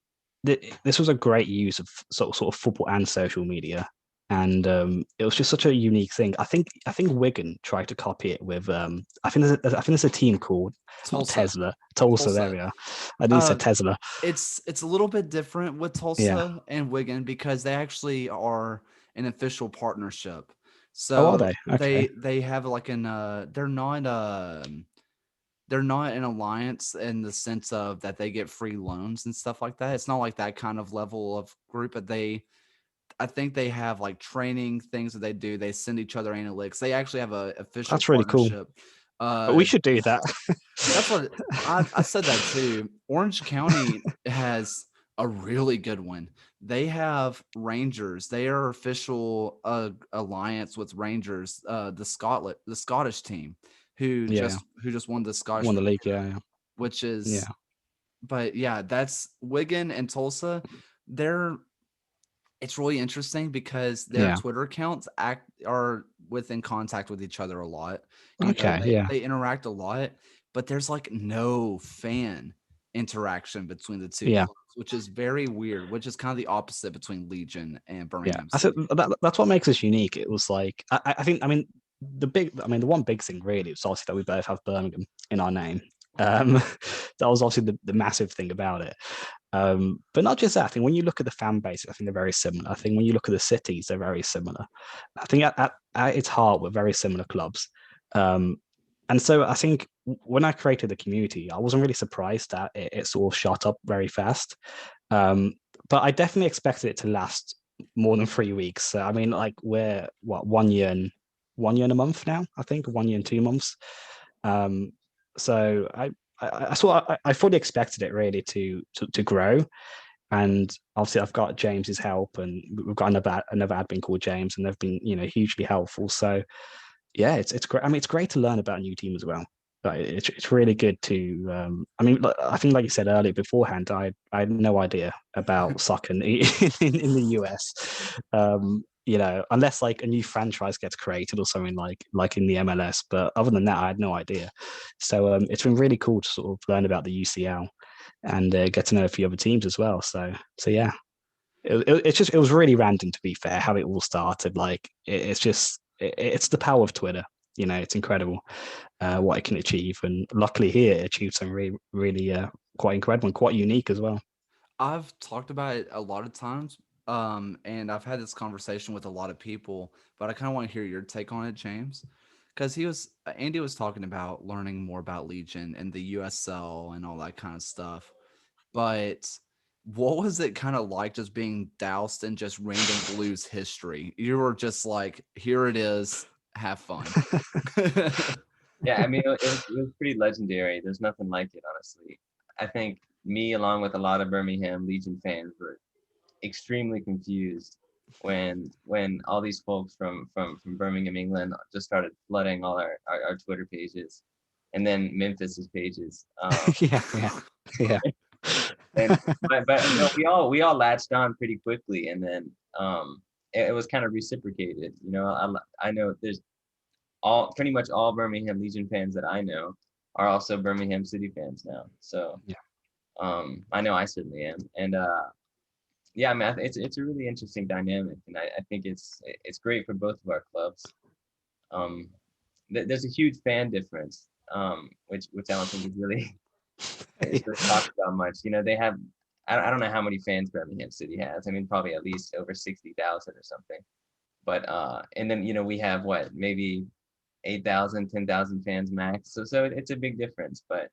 this was a great use of sort of football and social media, and it was just such a unique thing. I think Wigan tried to copy it with I think there's a team called not Tulsa. Tesla, Tulsa. There Tulsa. we are. I didn't say Uh, Tesla. it's a little bit different with Yeah. Tulsa and Wigan because they actually are an official partnership. Oh, are So they? Okay. they have like they're not an alliance in the sense of that they get free loans and stuff like that. It's not like that kind of level of group, but I think they have like training things that they do. They send each other analytics. They actually have a official That's really cool. partnership. We Uh, should do that. that's what I said that too. Orange County has a really good one. They have Rangers. They are official alliance with Rangers, the Scottish team, Yeah. who just won the Scottish Won the league. Premier, Yeah. which Yeah. is. But yeah, that's Wigan and Tulsa. They're it's really interesting because their Yeah. Twitter accounts are within contact with each other a lot. Yeah. Okay. Yeah. They interact a lot, but there's like no fan interaction between the two Yeah. clubs, which is very weird, which is kind of the opposite between Legion and Yeah, Birmingham I said City. that's what makes us unique. It was like I think I mean the one big thing really was obviously that we both have Birmingham in our name. Um, that was obviously the massive thing about it. But not just that. I think when you look at the fan base, I think they're very similar. I think when you look at the cities, they're very similar. I think at its heart, we're very similar clubs. Um, and so I think when I created the community, I wasn't really surprised that it sort of shot up very fast. Um, but I definitely expected it to last more than 3 weeks. So, I mean, like we're what 1 year and 1 year and a month now. I think 1 year and 2 months. Um, so I fully expected it really to grow. And obviously, I've got James's help, and we've got another admin called James, and they've been hugely helpful. So yeah, it's great. I mean, it's great to learn about a new team as well. But it's really good to. I mean, I think like you said earlier beforehand, I had no idea about soccer in the US. Unless like a new franchise gets created or something like in the MLS. But other than that, I had no idea. So it's been really cool to sort of learn about the UCL and get to know a few other teams as well. So yeah, it was really random to be fair how it all started. Like it's just it's the power of Twitter. It's incredible what it can achieve, and luckily here it achieved some really quite incredible and quite unique as well. I've talked about it a lot of times, and I've had this conversation with a lot of people, but I kind of want to hear your take on it, James, because Andy was talking about learning more about Legion and the USL and all that kind of stuff. But what was it kind of like just being doused in just random blues history? You were just like, here it is, have fun. Yeah, I mean, it was pretty legendary. There's nothing like it, honestly. I think me, along with a lot of Birmingham Legion fans, were extremely confused when all these folks from Birmingham, England, just started flooding all our Twitter pages, and then Memphis's pages. Yeah, yeah, yeah. And but no, we all latched on pretty quickly, and then it was kind of reciprocated. I know there's pretty much all Birmingham Legion fans that I know are also Birmingham City fans now. So Yeah. I know I certainly am, and yeah, I mean, it's a really interesting dynamic, and I think it's great for both of our clubs. Um, there's a huge fan difference, which I don't think is really it's really talked about much. They have I don't know how many fans Birmingham City has. I mean, probably at least over 60,000 or something. But and then we have what, maybe 8,000, 10,000 fans max. So it's a big difference. But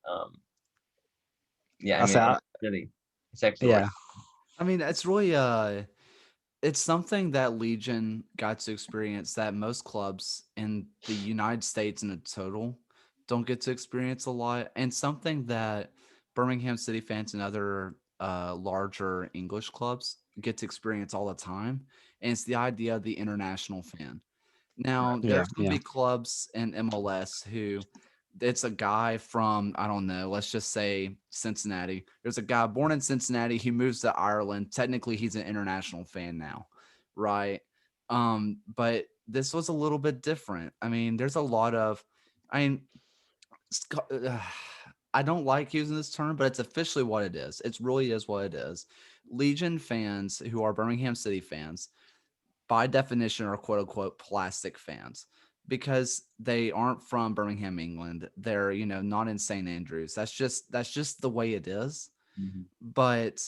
yeah, I I mean, say, it's actually yeah, I mean, it's really it's something that Legion got to experience that most clubs in the United States in a total don't get to experience a lot, and something that Birmingham City fans and other larger English clubs get to experience all the time, and it's the idea of the international fan. Now, Yeah, there's going to yeah. be clubs in MLS who it's a guy from, I don't know, let's just say Cincinnati. There's a guy born in Cincinnati. He moves to Ireland. Technically, he's an international fan now, right? But this was a little bit different. I mean, there's a lot of, I mean, I don't like using this term, but it's officially what it is. It really is what it is. Legion fans who are Birmingham City fans by definition are quote unquote plastic fans because they aren't from Birmingham, England. They're, not in St. Andrews. That's just the way it is. Mhm. But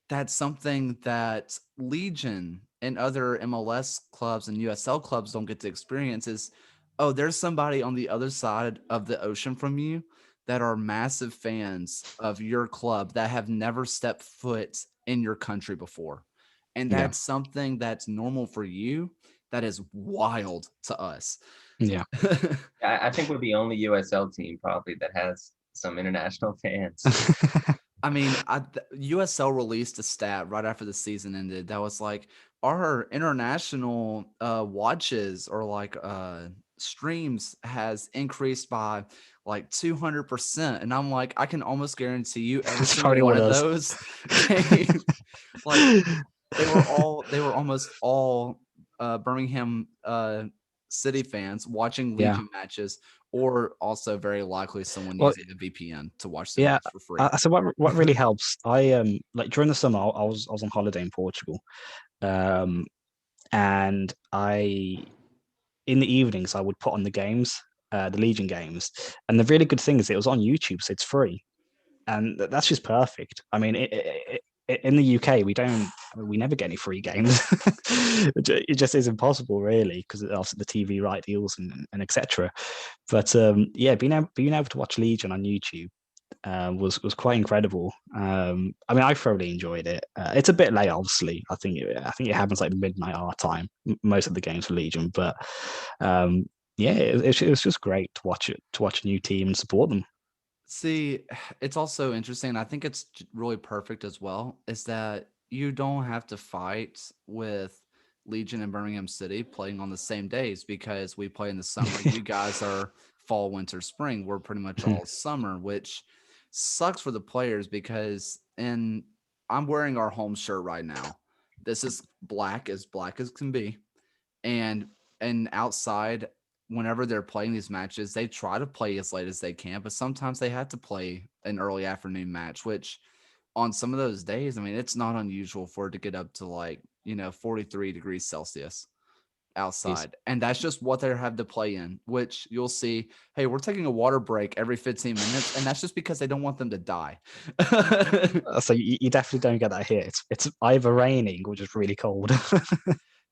that's something that Legion and other MLS clubs and USL clubs don't get to experience is, oh, there's somebody on the other side of the ocean from you that are massive fans of your club that have never stepped foot in your country before. And Yeah, that's something that's normal for you that is wild to us. yeah. I think we're the only USL team probably that has some international fans. I mean, USL released a stat right after the season ended that was like our international watches or like streams has increased by like 200%. And I'm like, I can almost guarantee you every That's single probably one what of it those came like they were almost all Birmingham City fans watching Yeah. Legion matches, or also very likely someone Well, using a VPN to watch the yeah. match for free. So what really helps, like during the summer, I was on holiday in Portugal, um, and in the evenings I would put on the games, the Legion games, and the really good thing is it was on YouTube, so it's free, and that's just perfect. I mean, in the UK, we never get any free games. It just is impossible, really, because of the TV right deals and etc. But yeah, being able to watch Legion on YouTube was quite incredible. I mean, I thoroughly enjoyed it. It's a bit late, obviously. I think it happens like midnight our time, most of the games for Legion, but um, yeah, it was just great to watch a new team and support them. See, it's also interesting. I think it's really perfect as well, is that you don't have to fight with Legion and Birmingham City playing on the same days because we play in the summer. You guys are fall, winter, spring. We're pretty much all summer, which sucks for the players because and I'm wearing our home shirt right now. This is black as can be. And outside, whenever they're playing these matches, they try to play as late as they can, but sometimes they have to play an early afternoon match, which on some of those days, I mean, it's not unusual for it to get up to like, 43 degrees Celsius Jeez. outside. And that's just what they have to play in, which you'll see, hey, we're taking a water break every 15 minutes. And that's just because they don't want them to die. So you definitely don't get that here. It's either raining or just really cold.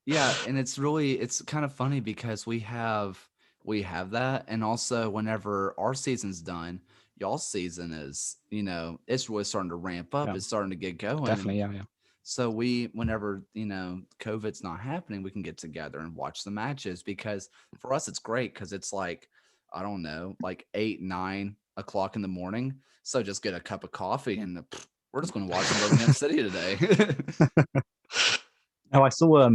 Yeah, and it's kind of funny because we have that, and also whenever our season's done, y'all's season is, it's really starting to ramp up. Yeah, It's starting to get going. And definitely. Yeah, yeah. so whenever, COVID's not happening, we can get together and watch the matches because for us it's great because it's like, I don't know, like 8, 9 o'clock in the morning. So just get a cup of coffee and we're just going to watch some Birmingham City today. Oh, I saw.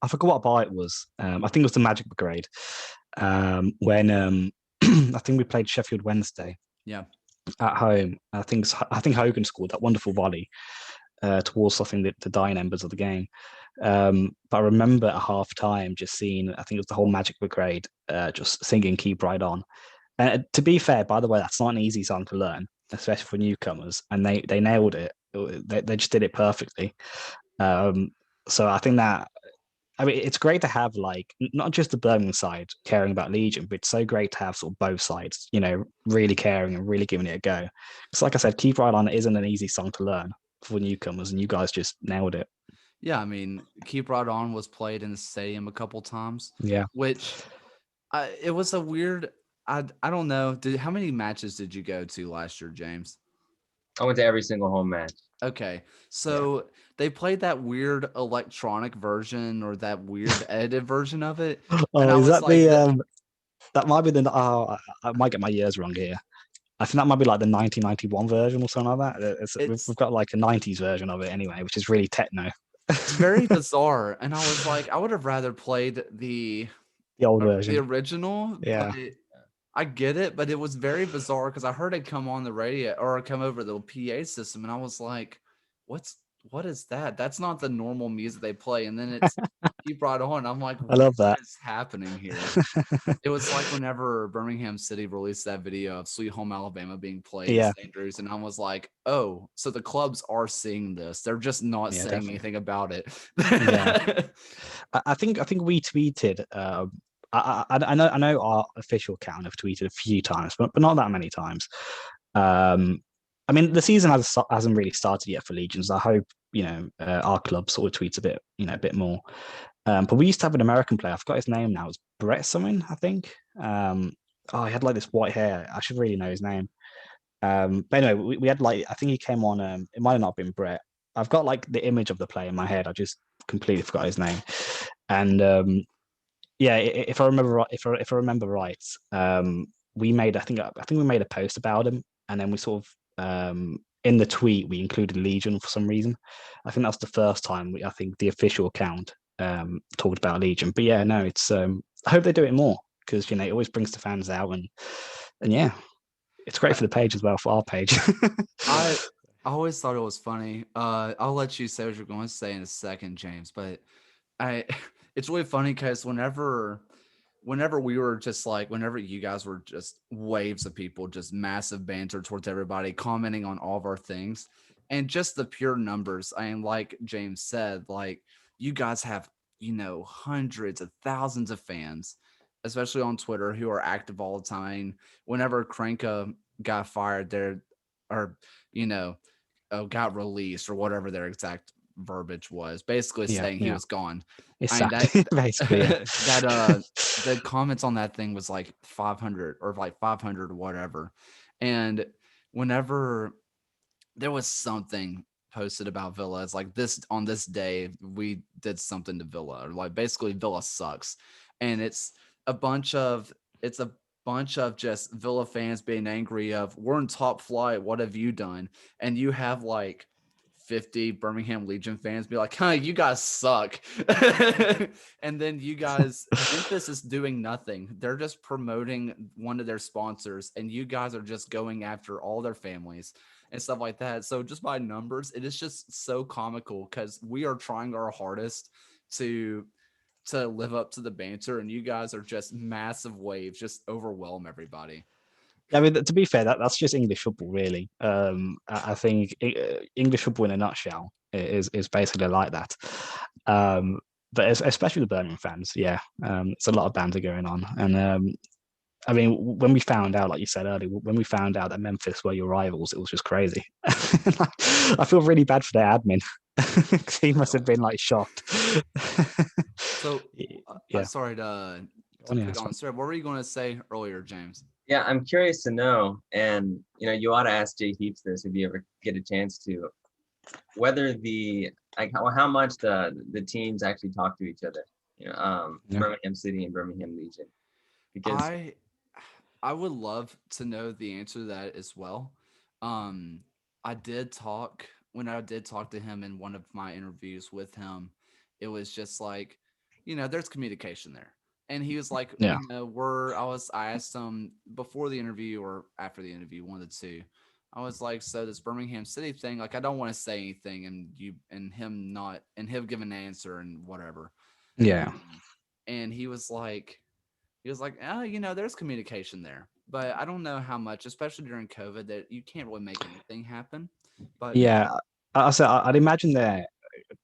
I forgot what bar it was. I think it was the Magic Brigade. When I think we played Sheffield Wednesday Yeah. at home. I think Hogan scored that wonderful volley towards, I think, the dying embers of the game. But I remember at half time just seeing, I think it was the whole Magic Brigade just singing "Keep Right On." And to be fair, by the way, that's not an easy song to learn, especially for newcomers. And they nailed it. They just did it perfectly. Um, so I think that, I mean, it's great to have like not just the Birmingham side caring about Legion, but it's so great to have sort of both sides, really caring and really giving it a go. It's like I said, Keep Right On isn't an easy song to learn for newcomers, and you guys just nailed it. Yeah, I mean, Keep Right On was played in the stadium a couple times, Yeah. which it was a weird. I don't know. How many matches did you go to last year, James? I went to every single home match. Okay, Yeah. so they played that weird electronic version or that weird edited version of it, and Oh, I is was that like, that might be the? Oh, I might get my years wrong here. I think that might be like the 1991 version or something like that. We've It's got like a 90s version of it anyway, which is really techno. it's very bizarre, and I was like, I would have rather played The old the version. original, but Yeah. I get it, but it was very bizarre because I heard it come on the radio or come over the PA system, and I was like, what is that? That's not the normal music they play. And then it's keep right on. I'm like, I what love that. is happening here? It was like whenever Birmingham City released that video of Sweet Home Alabama being played Yeah. at St. Andrews, and I was like, oh, so the clubs are seeing this. They're just not Yeah, saying definitely. anything about it. Yeah. I think we tweeted. I know our official account have tweeted a few times, but not that many times. Um, I mean, the season hasn't really started yet for Legions. I hope our club sort of tweets a bit, a bit more. But we used to have an American player. I forgot his name now. It's Brett something, I think. He had like this white hair. I should really know his name. But anyway, we had like I think he came on. It might have not been Brett. I've got like the image of the player in my head. I just completely forgot his name. And yeah, if I remember right, if I remember right, we made I think we made a post about him, and then we sort of in the tweet we included Legion for some reason. I think that's the first time I think the official account talked about Legion. But yeah, no, it's I hope they do it more because it always brings the fans out and yeah, it's great for the page as well for our page. I always thought it was funny. I'll let you say what you're going to say in a second, James. But I, it's really funny because whenever we were just like, whenever you guys were just waves of people, just massive banter towards everybody, commenting on all of our things, and just the pure numbers. I mean, like James said, like you guys have hundreds of thousands of fans, especially on Twitter, who are active all the time. Whenever Cranka got fired, there or you know got released or whatever their exact verbiage was, basically Yeah, saying he yeah, was gone. it's I mean sad, basically. Yeah. that the comments on that thing was like 500 or like 500 or whatever. And whenever there was something posted about Villa, it's like this on this day we did something to Villa, or like basically Villa sucks. And a bunch of it's a bunch of just Villa fans being angry of we're in top flight, what have you done? And you have like 50 Birmingham Legion fans be like, huh, you guys suck. And then you guys, Memphis is doing nothing. They're just promoting one of their sponsors, and you guys are just going after all their families and stuff like that. So just by numbers, it is just so comical because we are trying our hardest to live up to the banter, and you guys are just massive waves, just overwhelm everybody. I mean, to be fair, that's just English football, really. I think English football in a nutshell is basically like that. But especially the Birmingham fans, yeah, it's a lot of banter going on. And I mean, when we found out, like you said earlier, when we found out that Memphis were your rivals, it was just crazy. I feel really bad for their admin. He must have been like shocked. So, Yeah. sorry to put on. Sorry, what were you going to say earlier, James? Yeah, I'm curious to know, and you ought to ask Jay Heaps this if you ever get a chance to, whether how much the teams actually talk to each other. Yeah. Birmingham City and Birmingham Legion, because I would love to know the answer to that as well. I did talk when I did talk to him in one of my interviews with him. It was just like, there's communication there, and he was like, Yeah. I asked him before the interview or after the interview, one of the two. I was like, so this Birmingham City thing, like, I don't want to say anything, and him give an answer and whatever. Yeah. And he was like, oh, there's communication there, but I don't know how much, especially during COVID, that you can't really make anything happen. But Yeah. I'd imagine there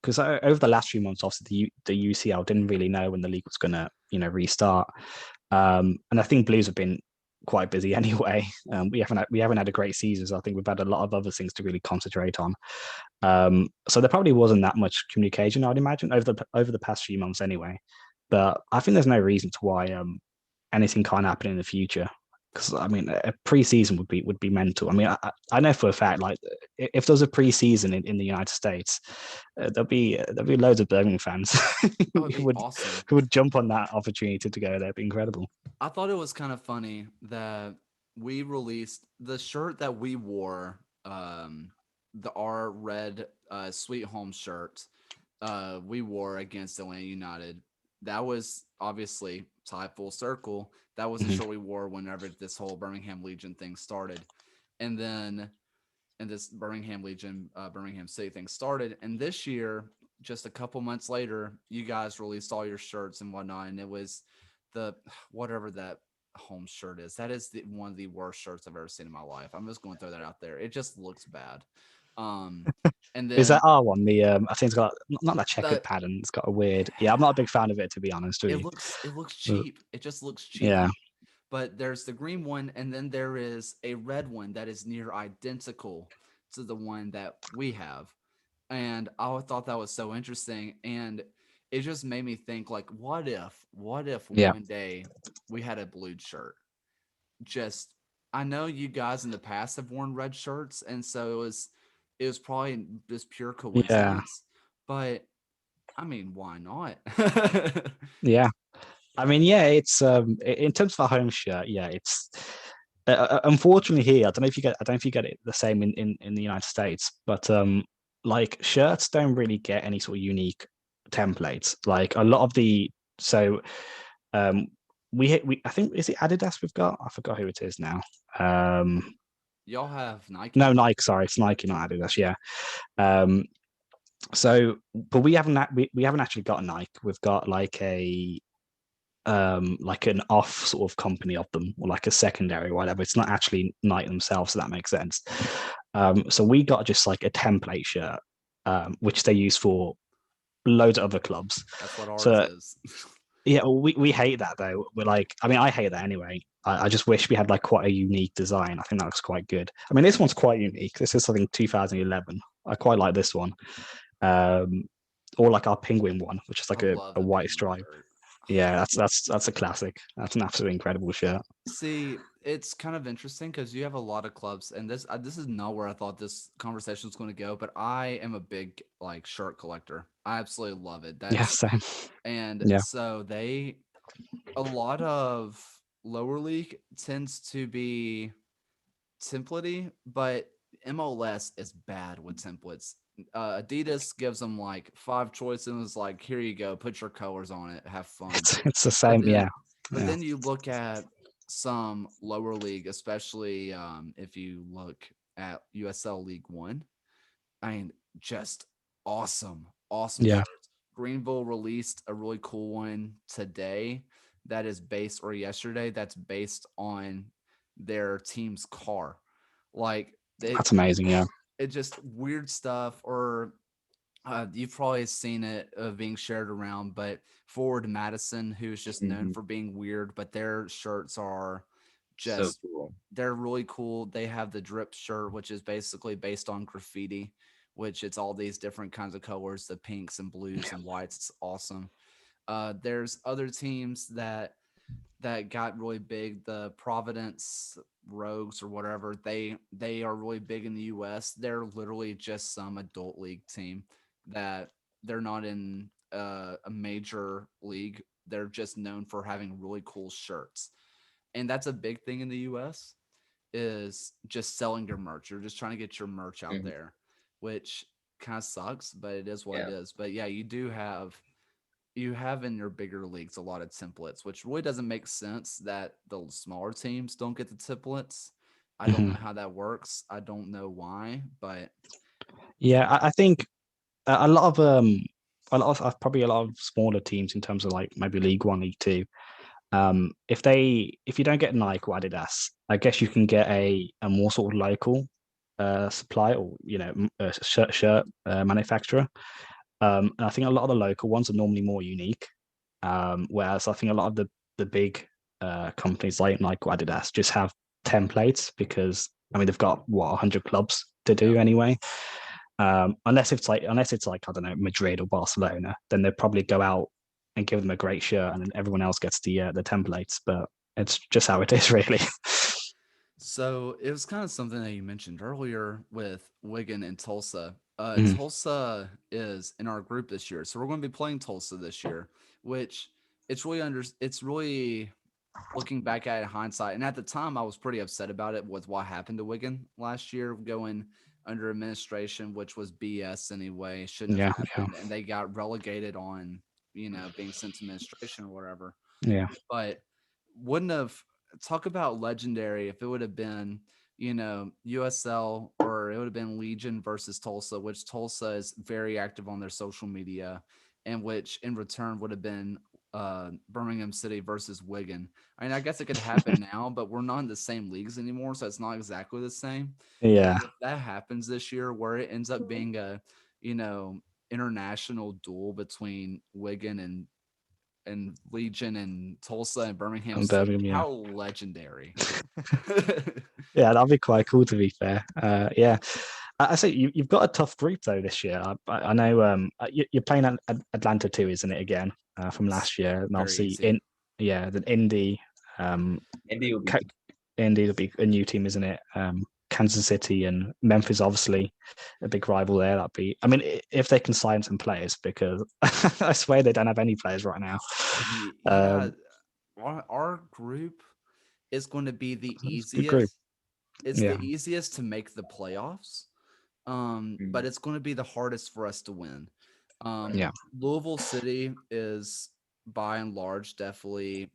because over the last few months, obviously the UCL didn't really know when the league was going to restart, and I think Blues have been quite busy anyway. We haven't had a great season, so I think we've had a lot of other things to really concentrate on. So there probably wasn't that much communication, I'd imagine, over the past few months anyway. But I think there's no reason to why anything can't happen in the future. Because I mean, a pre-season would be mental. I mean, I know for a fact, like if there's a pre-season in the United States, there'll be loads of Birmingham fans that would who be would awesome. who would jump on that opportunity to go there. It'd be incredible. I thought it was kind of funny that we released the shirt that we wore, the our red Sweet Home shirt we wore against Atlanta United. That was obviously tie full circle. That was the Mhm. shirt we wore whenever this whole Birmingham Legion thing started. And then and this Birmingham Legion, Birmingham City thing started. And this year, just a couple months later, you guys released all your shirts and whatnot, and it was the whatever that home shirt is. That is one of the worst shirts I've ever seen in my life. I'm just going to throw that out there. It just looks bad. Um, and Is that then our one? The I think it's got not that checkered the pattern. It's got a weird. Yeah, I'm not a big fan of it, to be honest with you. it looks Uh, cheap. It just looks Yeah, cheapy. But there's the green one, and then there is a red one that is near identical to the one that we have. And I thought that was so interesting, and it just made me think like, what if yeah, one day we had a blue shirt? Just I know you guys in the past have worn red shirts, and so it was probably just pure yeah, coincidence. But I mean, why not? yeah. I mean, yeah, it's in terms of a home shirt, yeah, it's unfortunately here. I don't know if you get it the same in the United States, but like shirts don't really get any sort of unique templates. Like a lot of the so um we I think is it Adidas we've got? I forgot who it is now. Um Y'all have no, Nike? Nike, sorry, it's Nike, not Adidas, yeah. Um so but we haven't actually got a Nike. We've got like an off sort of company of them or like a secondary or whatever. It's not actually Nike themselves, so that makes sense. So we got just like a template shirt, which they use for loads of other clubs. That's what ours So is. yeah, we hate that though. We're like, I mean, I hate that anyway. I just wish we had like quite a unique design. I think that looks quite good. I mean, this one's quite unique. This is something 2011. I quite like this one. Um, or like our penguin one, which is I like love a the white penguin stripe. shirt. Yeah, that's a classic. That's an absolutely incredible shirt. See, it's kind of interesting because you have a lot of clubs, and this is not where I thought this conversation was going to go. But I am a big like shirt collector. I absolutely love it. Yeah, That's same. and Yeah, so they a lot of lower league tends to be templatey, but MLS is bad with templates. Adidas gives them like five choices and is like, here you go, put your colors on it, have fun. it's the But same. then Yeah, but yeah, then you look at some lower league, especially if you look at USL League One. I mean, just awesome, awesome yeah. shirts. Greenville released a really cool one today that is based, or yesterday, that's based on their team's car. Like That's amazing. Yeah, it just weird stuff, or you've probably seen it being shared around, but Forward Madison, who's just known Hmm. for being weird, but their shirts are So just cool. they're really cool. They have the drip shirt, which is basically based on graffiti, which it's all these different kinds of colors, the pinks and blues and whites. It's awesome. There's other teams that got really big. The Providence Rogues or whatever, they are really big in the US. They're literally just some adult league team that they're not in a major league. They're just known for having really cool shirts. And that's a big thing in the US is just selling your merch. You're just trying to get your merch out Hmm. there, which kind of sucks, but it is what it Yeah. is. But yeah, you have in your bigger leagues a lot of templates, which really doesn't make sense that the smaller teams don't get the templates. I don't know hmm how that works. I don't know why, but yeah. I think a lot of probably a lot of smaller teams in terms of like maybe League One, League Two. If you don't get Nike or Adidas, I guess you can get a more sort of local supply or a shirt manufacturer. And I think a lot of the local ones are normally more unique. Whereas I think a lot of the big companies like Nike or Adidas just have templates because I mean they've got what 100 clubs to yeah. do anyway. Unless it's like I don't know Madrid or Barcelona, then they'll probably go out and give them a great shirt, and then everyone else gets the templates. But it's just how it is, really. So it was kind of something that you mentioned earlier with Wigan and Tulsa. Mhm. Tulsa is in our group this year, so we're going to be playing Tulsa this year, which it's really looking back at it in hindsight, and at the time I was pretty upset about it with what happened to Wigan last year, going under administration, which was BS anyway. Shouldn't have Yeah, yeah, happened, and they got relegated on being sent to administration or whatever. yeah. But wouldn't have talk about legendary if it would have been USL, or it would have been Legion versus Tulsa, which Tulsa is very active on their social media, and which in return would have been Birmingham City versus Wigan. I mean, I guess it could happen now, but we're not in the same leagues anymore, so it's not exactly the same. Yeah, If that happens this year, where it ends up being a you know international duel between Wigan and Legion and Tulsa and Birmingham and City, Birmingham, yeah. how legendary. Yeah, that'd be quite cool to be fair. Yeah, I say you've got a tough group though this year. I know you're playing Atlanta too, isn't it again from last year? And Very obviously easy. then Indy, um, Indy will be Ca- Indy will be a new team, isn't it? Kansas City and Memphis, obviously a big rival there. That'd be. I mean, if they can sign some players, because I swear they don't have any players right now. Yeah, our group is going to be the It's a good group. easiest. It's Yeah, the easiest to make the playoffs, but mm, it's going to be the hardest for us to win. right. yeah, Louisville City is by and large definitely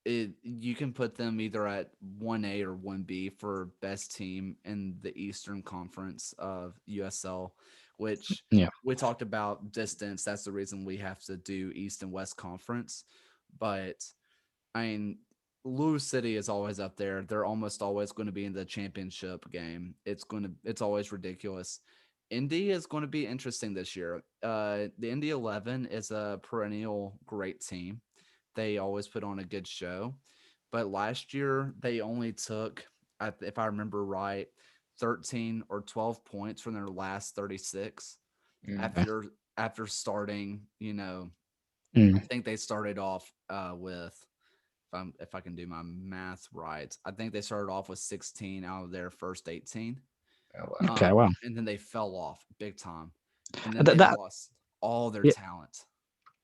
you can put them either at 1A or 1B for best team in the Eastern Conference of USL, which yeah. we talked about distance. That's the reason we have to do East and West Conference. But I mean, Louis City is always up there. They're almost always going to be in the championship game. It's always ridiculous. Indy is going to be interesting this year. The Indy 11 is a perennial great team. They always put on a good show. But last year they only took, if I remember right, 13 or 12 points from their last 36 Mm, Yeah. after after starting, Mm. I think they started off with, if I can do my math right, I think they started off with 16 out of their first 18. oh wow. Okay, well, And then they fell off big time. And then that, they that lost all their yeah, talent.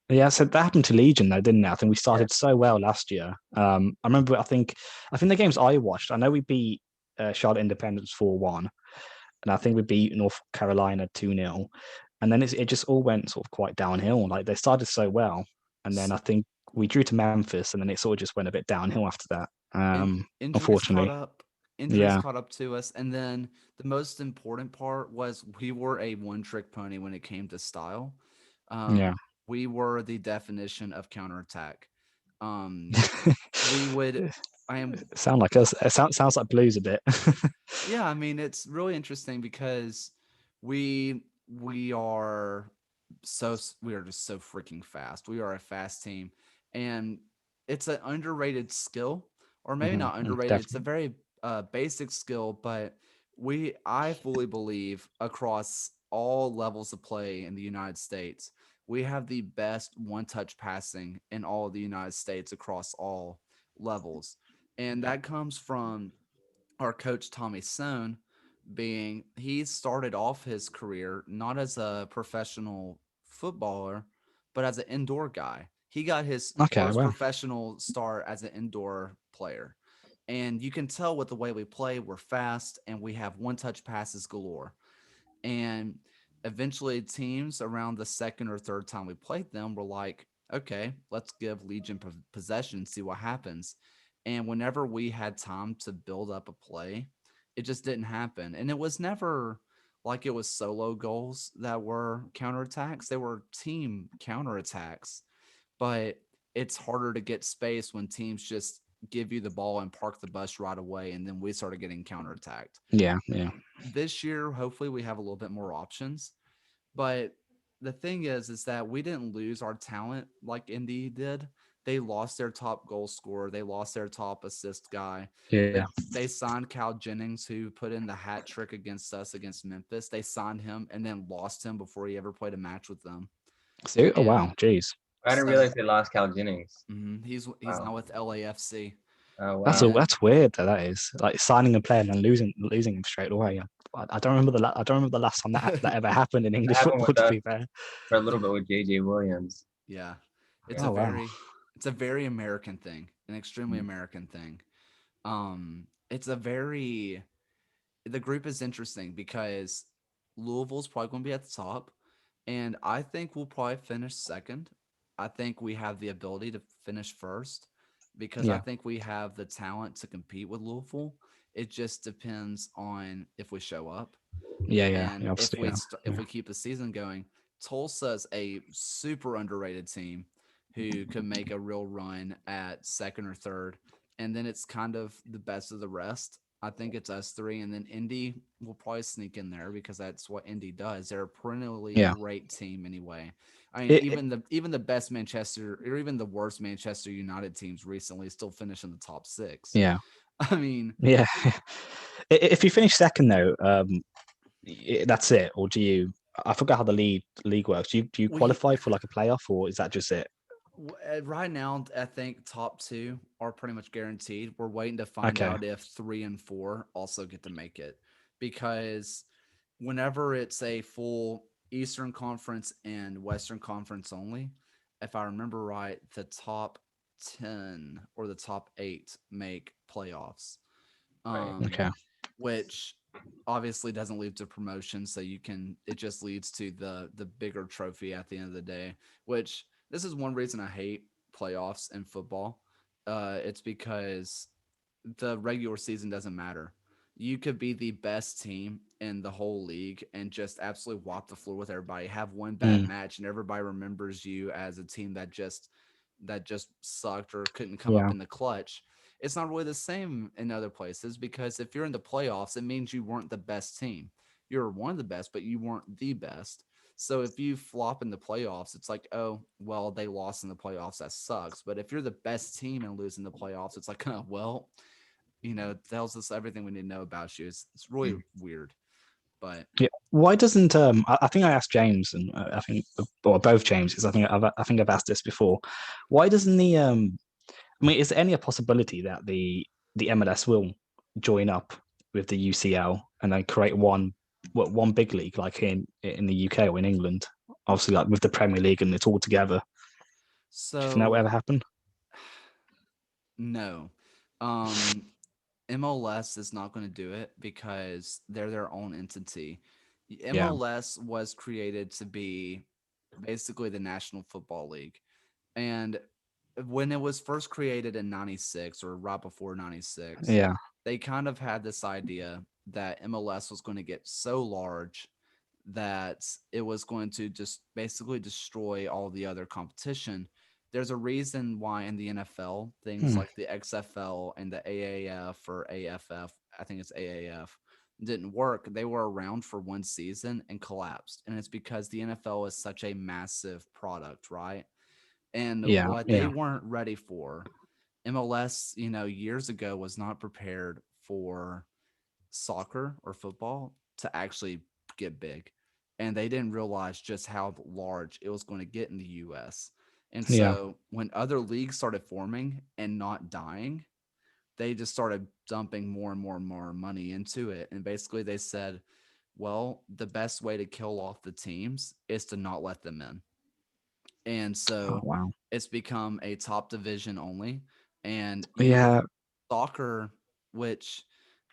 yeah. So that happened to Legion, though, didn't it? I think we Yeah. started so well last year. I remember. I think the games I watched. I know we beat Charlotte Independence 4-1, and I think we beat North Carolina 2-0, and then it just all went sort of quite downhill. Like they started so well, and then I think we drew to Memphis, and then it sort of just went a bit downhill after that. And injuries caught Unfortunately, up. Injuries yeah, caught up to us. And then the most important part was we were a one trick pony when it came to style. yeah. We were the definition of counterattack. Um, we would, I am, Sound like us. It sounds like blues a bit. yeah, I mean, it's really interesting because we are we are just so freaking fast. We are a fast team, and it's an underrated skill, or maybe not underrated. It's a Definitely. very basic skill, but I fully believe across all levels of play in the United States, we have the best one-touch passing in all of the United States across all levels, and that comes from our coach Tommy Sohn, being he started off his career not as a professional footballer, but as an indoor guy. He got his Okay, first well, professional start as an indoor player. And you can tell with the way we play, we're fast and we have one touch passes galore. And eventually, teams around the second or third time we played them were like, okay, let's give Legion possession, see what happens. And whenever we had time to build up a play, it just didn't happen. And it was never like it was solo goals that were counterattacks, they were team counterattacks. But it's harder to get space when teams just give you the ball and park the bus right away. And then we started getting counterattacked. yeah, yeah. This year, hopefully, we have a little bit more options. But the thing is that we didn't lose our talent like Indy did. They lost their top goal scorer. They lost their top assist guy. Yeah. They signed Cal Jennings, who put in the hat trick against us against Memphis. They signed him and then lost him before he ever played a match with them. So, oh And wow, geez. I didn't so realize they lost Cal Jennings. he's Wow. now with LAFC. Oh That's wow. a, And that's weird. That is like signing a player and then losing him straight away. I don't remember I don't remember the last time that ever happened in That English happened football. with To us be fair. for a little bit with JJ Williams. yeah, it's Yeah. a Oh wow. very it's a very American thing. an extremely American thing. It's a very the group is interesting because Louisville's probably going to be at the top, and I think we'll probably finish second. I think we have the ability to finish first because I Yeah, think we have the talent to compete with Louisville. It just depends on if we show up. And if obviously, if we keep the season going, Tulsa's a super underrated team who could make a real run at second or third, and then it's kind of the best of the rest. I think it's us three, and then Indy will probably sneak in there because that's what Indy does. They're a perennially yeah. great team anyway. I mean, It, even the best Manchester or even the worst Manchester United teams recently still finish in the top six. yeah, I mean, yeah. If you finish second though, that's it, or do you? I forgot how the league works. Do you we qualify for like a playoff, or is that just it? Right now, I think top two are pretty much guaranteed. We're waiting to find Okay. out if three and four also get to make it because whenever it's a full Eastern Conference and Western Conference only, if I remember right, the top 10 or the top eight make playoffs. Right. Okay. um, which obviously doesn't lead to promotion. So it just leads to the bigger trophy at the end of the day. Which this is one reason I hate playoffs in football. It's because the regular season doesn't matter. You could be the best team in the whole league and just absolutely walk the floor with everybody. Have one bad Mm, match, and everybody remembers you as a team that just sucked or couldn't come up yeah. in the clutch. It's not really the same in other places because if you're in the playoffs, it means you weren't the best team. You're one of the best, but you weren't the best. So if you flop in the playoffs, it's like, oh, well, they lost in the playoffs. That sucks. But if you're the best team and lose in the playoffs, it's like, oh, well, it tells us everything we need to know about you. It's really weird. But Yeah. Why doesn't I think I asked James, and I think, or both Jameses. I think I've asked this before. Why doesn't the I mean, is there any possibility that the MLS will join up with the UCL and then create one big league like in the UK or in England? Obviously, like with the Premier League, and it's all together. Do you think that will so ever happen? no. Um MLS is not going to do it because they're their own entity. Yeah, MLS was created to be basically the National Football League. And when it was first created in 96 or right before 96, yeah, they kind of had this idea that MLS was going to get so large that it was going to just basically destroy all the other competition. There's a reason why in the NFL, things Hmm. like the XFL and the AAF or AFF, I think it's AAF, didn't work. They were around for one season and collapsed. And it's because the NFL is such a massive product, right? And Yeah, what they yeah, weren't ready for, MLS, years ago was not prepared for soccer or football to actually get big. And they didn't realize just how large it was going to get in the US. And yeah. so when other leagues started forming and not dying, they just started dumping more and more and more money into it. And basically they said, well, the best way to kill off the teams is to not let them in. And Oh, so wow. it's become a top division only. And Yeah. soccer, which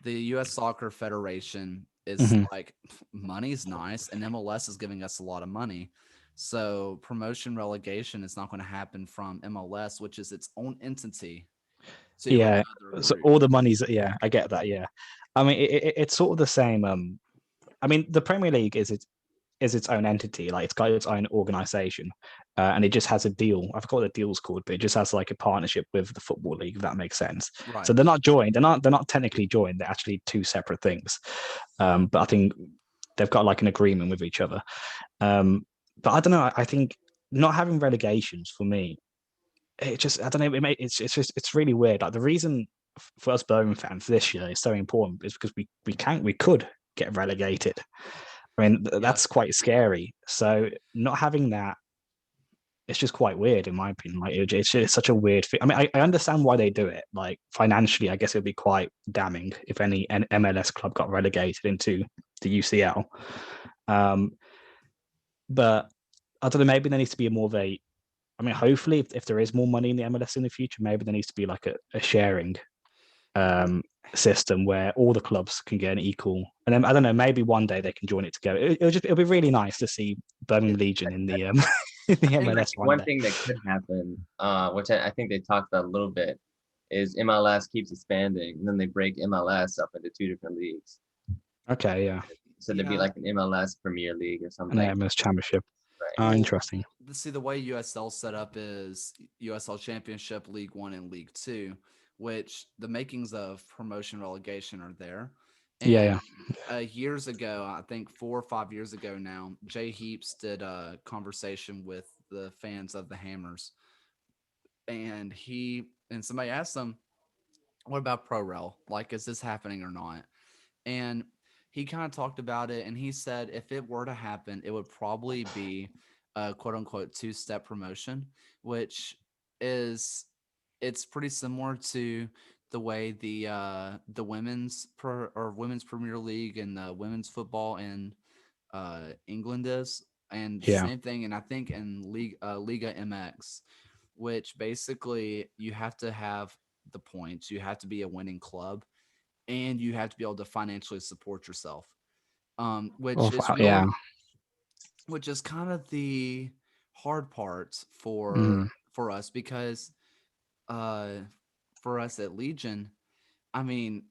the US Soccer Federation is Hmm. like, money's nice, and MLS is giving us a lot of money. So promotion relegation is not going to happen from MLS, which is its own entity, to Yeah. another So group. all the money's, yeah, I get that. Yeah. I mean, it's sort of the same. I mean, the Premier League is its own entity. Like it's got its own organization, and it just has a deal. I forgot what the deal's called, but it just has like a partnership with the football league. If that makes sense. So Right. they're not joined. They're not technically joined. They're actually two separate things. But I think they've got like an agreement with each other. But I don't know. I think not having relegations for me, it just I don't know. It's really weird. Like the reason for us Birmingham fans this year is so important is because we could get relegated. I mean, Yep. that's quite scary. So not having that, it's just quite weird in my opinion. Like it's such a weird thing. I mean, I understand why they do it. Like financially, I guess it would be quite damning if any MLS club got relegated into the UCL. Um, but I don't know. Maybe there needs to be more of a I mean, hopefully, if there is more money in the MLS in the future, maybe there needs to be like a sharing um, system where all the clubs can get an equal. And then I don't know, maybe one day they can join it together. It'll be really nice to see Birmingham Legion in the in the I MLS think one one day. thing that could happen, which I think they talked about a little bit, is MLS keeps expanding, and then they break MLS up into two different leagues. Okay, yeah, So there'd be Yeah. like an MLS Premier League or an something. MLS Championship. Right. Oh, Well, interesting. see, the way USL set up is USL Championship, League One, and League Two, which the makings of promotion relegation are there. Yeah, And yeah, years ago, I think 4 or 5 years ago now, Jay Heaps did a conversation with the fans of the Hammers, and somebody asked him, "What about pro rel? Like, is this happening or not?" And he kind of talked about it, and he said if it were to happen, it would probably be a quote unquote two-step promotion, which is it's pretty similar to the way the women's Premier League and the women's football in England is, and yeah. same thing. And I think in Liga MX, which basically you have to have the points, you have to be a winning club, and you have to be able to financially support yourself. Oh, Which is yeah. really, which is kind of the hard part Mm, for us because uh for us at Legion, I mean,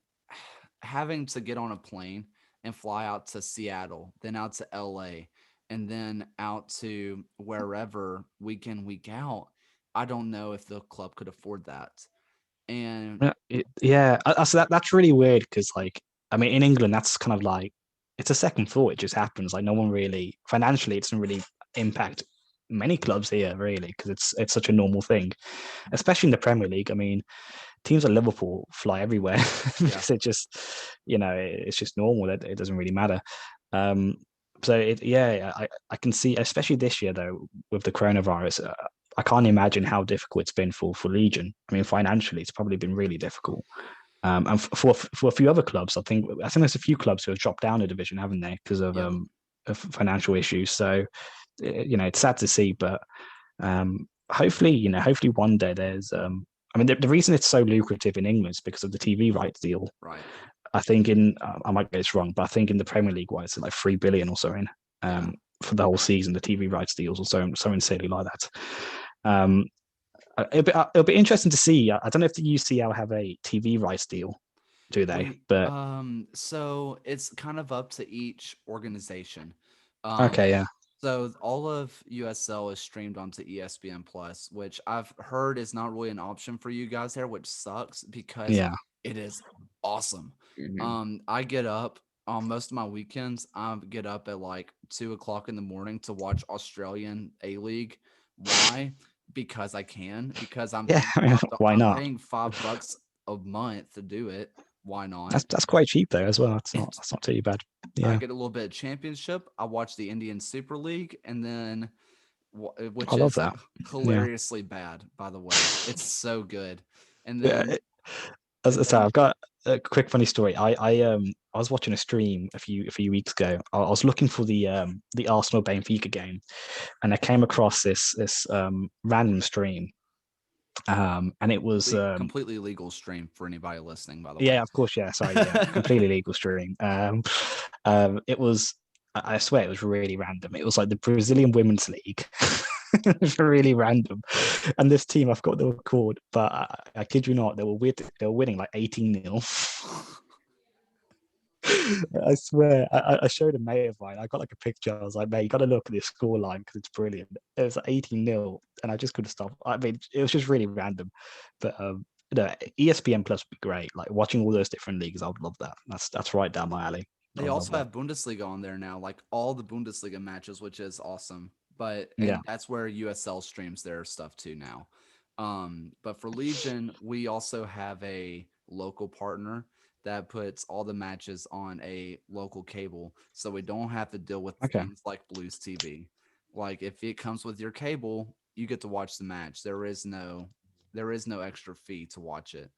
having to get on a plane and fly out to Seattle, then out to LA, and then out to wherever week in, week out, I don't know if the club could afford that. And yeah. So that's really weird because, like, I mean, in England, that's kind of like it's a second thought. It just happens. Like, no one really financially, it doesn't really impact many clubs here, really, because it's such a normal thing, especially in the Premier League. I mean, teams like Liverpool fly everywhere yeah, because it's just normal. That it doesn't really matter. Um, so yeah, I can see, especially this year though, with the coronavirus. I can't imagine how difficult it's been for Legion. I mean, financially, it's probably been really difficult. And for a few other clubs, I think there's a few clubs who have dropped down a division, haven't they, because yep. of financial issues. So it's sad to see, but hopefully, hopefully one day there's I mean, the reason it's so lucrative in England is because of the TV rights deal. Right. I think I might get this wrong, but I think in the Premier League, why it's like 3 billion or so in Yeah. for the whole season. The TV rights deals are so insanely like that. Um, it'll be interesting to see. I don't know if the UCL have a TV rights deal, do they? But So it's kind of up to each organization. Um, okay, yeah, so all of USL is streamed onto ESPN Plus, which I've heard is not really an option for you guys there, which sucks because yeah, it is awesome. Hmm. I get up on most of my weekends. I get up at like 2 o'clock in the morning to watch Australian A League. Why? Because I can. Because yeah. I mean, why I'm not? paying $5 a month to do it. Why not? That's quite cheap though as well. That's not And that's not too bad. I Yeah, get a little bit of championship. I watch the Indian Super League, and then I which love is that. Yeah. hilariously bad, by the way. It's so good. And Yeah, then as and I say, then I've got a quick funny story. I was watching a stream a few weeks ago. I was looking for the Arsenal Benfica game, and I came across this random stream. And it was completely legal stream for anybody listening, by the way. yeah, of course, yeah. Sorry, yeah, completely legal stream. It was I swear it was really random. It was like the Brazilian Women's League. It was really random. And this team, I forgot they were called, but I kid you not, they were winning like 18-0. I swear, I showed a mate of mine. I got like a picture. I was like, mate, you got to look at this score line because it's brilliant. It was like 18-0, and I just couldn't stop. I mean, it was just really random. But ESPN Plus would be great. Like watching all those different leagues, I would love that. That's right down my alley. I They would love also that. have Bundesliga on there now, like all the Bundesliga matches, which is awesome. But Yeah. and that's where USL streams their stuff too now. But for Legion, we also have a local partner that puts all the matches on a local cable, so we don't have to deal with Okay. things like Blues TV. Like if it comes with your cable, you get to watch the match. There is no extra fee to watch it,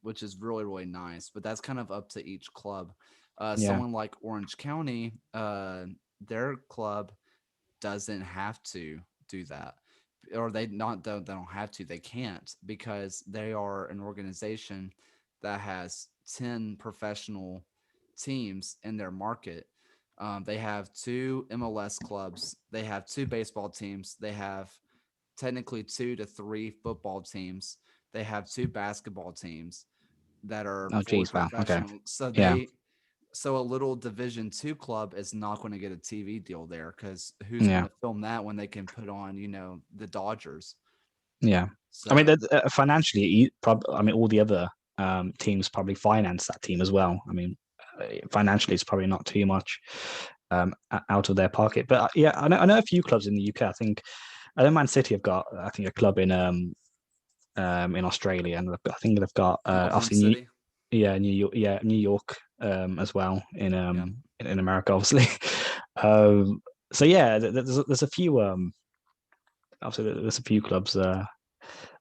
which is really really nice. But that's kind of up to each club. Yeah. Someone like Orange County, their club doesn't have to do that. or they don't have to, they can't, because they are an organization that has 10 professional teams in their market. They have two MLS clubs, they have two baseball teams, they have technically two to three football teams, they have two basketball teams that are Oh, fully geez, wow. Okay. professional. So Yeah. a little Division two club is not going to get a TV deal there, because who's going Yeah. to film that when they can put on, the Dodgers? Yeah. I mean, So financially, I mean, all the other teams probably finance that team as well. I mean, financially, it's probably not too much out of their pocket. But yeah, I know a few clubs in the UK. I know Man City have got, I think, a club in Australia, and I think they've got Auckland obviously City, New York as well yeah. in America, obviously. So yeah, there's a few obviously there's a few clubs.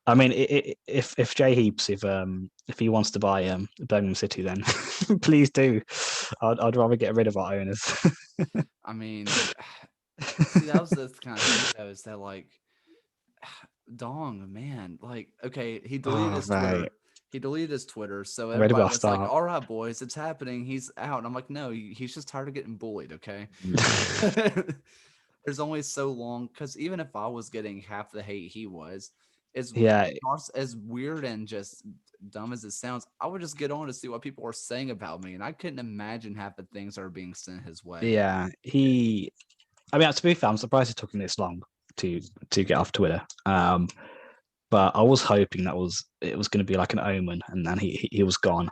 I mean, if Jay Heaps, if he wants to buy Birmingham City, then please do. I'd rather get rid of our owners. I mean, see, that was the kind of thing though, is that like Dong, man, like, okay, he deleted Oh, his right. Twitter. He deleted his Twitter, so Where do everybody I was like, start? "All right, boys, it's happening. He's out." And I'm like, "No, he's just tired of getting bullied." Okay, there's only so long, because even if I was getting half the hate he was, as Yeah, as weird and just dumb as it sounds, I would just get on to see what people are saying about me, and I couldn't imagine half the things that are being sent his way. yeah. I mean, to be fair, I'm surprised it took him this long to get off Twitter. But I was hoping it was going to be like an omen, and then he was gone.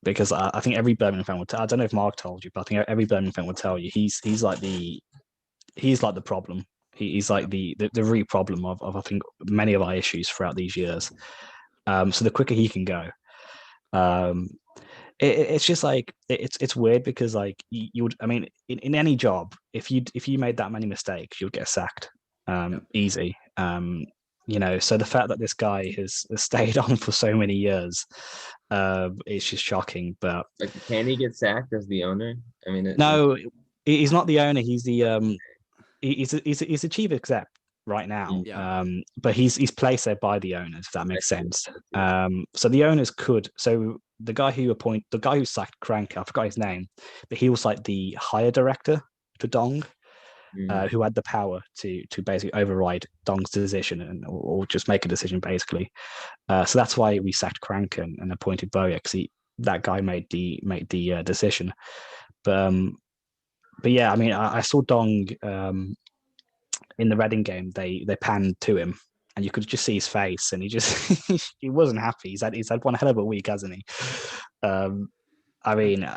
Because I think every Birmingham fan would. I don't know if Mark told you, but I think every Birmingham fan would tell you he's like the problem. He's like Yep. the root problem of I think many of our issues throughout these years. So the quicker he can go, um, it's just like it's weird because like you would. I mean, in any job, if you made that many mistakes, you'd get sacked Yep. easy. So the fact that this guy has stayed on for so many years, it's just shocking. But Like, can he get sacked as the owner? I mean, no, he's not the owner. He's the he's a chief exec right now. Yeah. But he's placed there by the owners, if that I makes see, sense. I see. So the owners could. So the guy who sacked Crank, I forgot his name, but he was like the hire director to Dong, Mhm. who had the power to basically override Dong's decision or just make a decision basically. So that's why we sacked Crank and appointed Bowyer, because that guy made the decision. But yeah, I mean, I saw Dong in the Reading game. They panned to him, and you could just see his face, and he just he wasn't happy. He's had one hell of a week, hasn't he? I mean,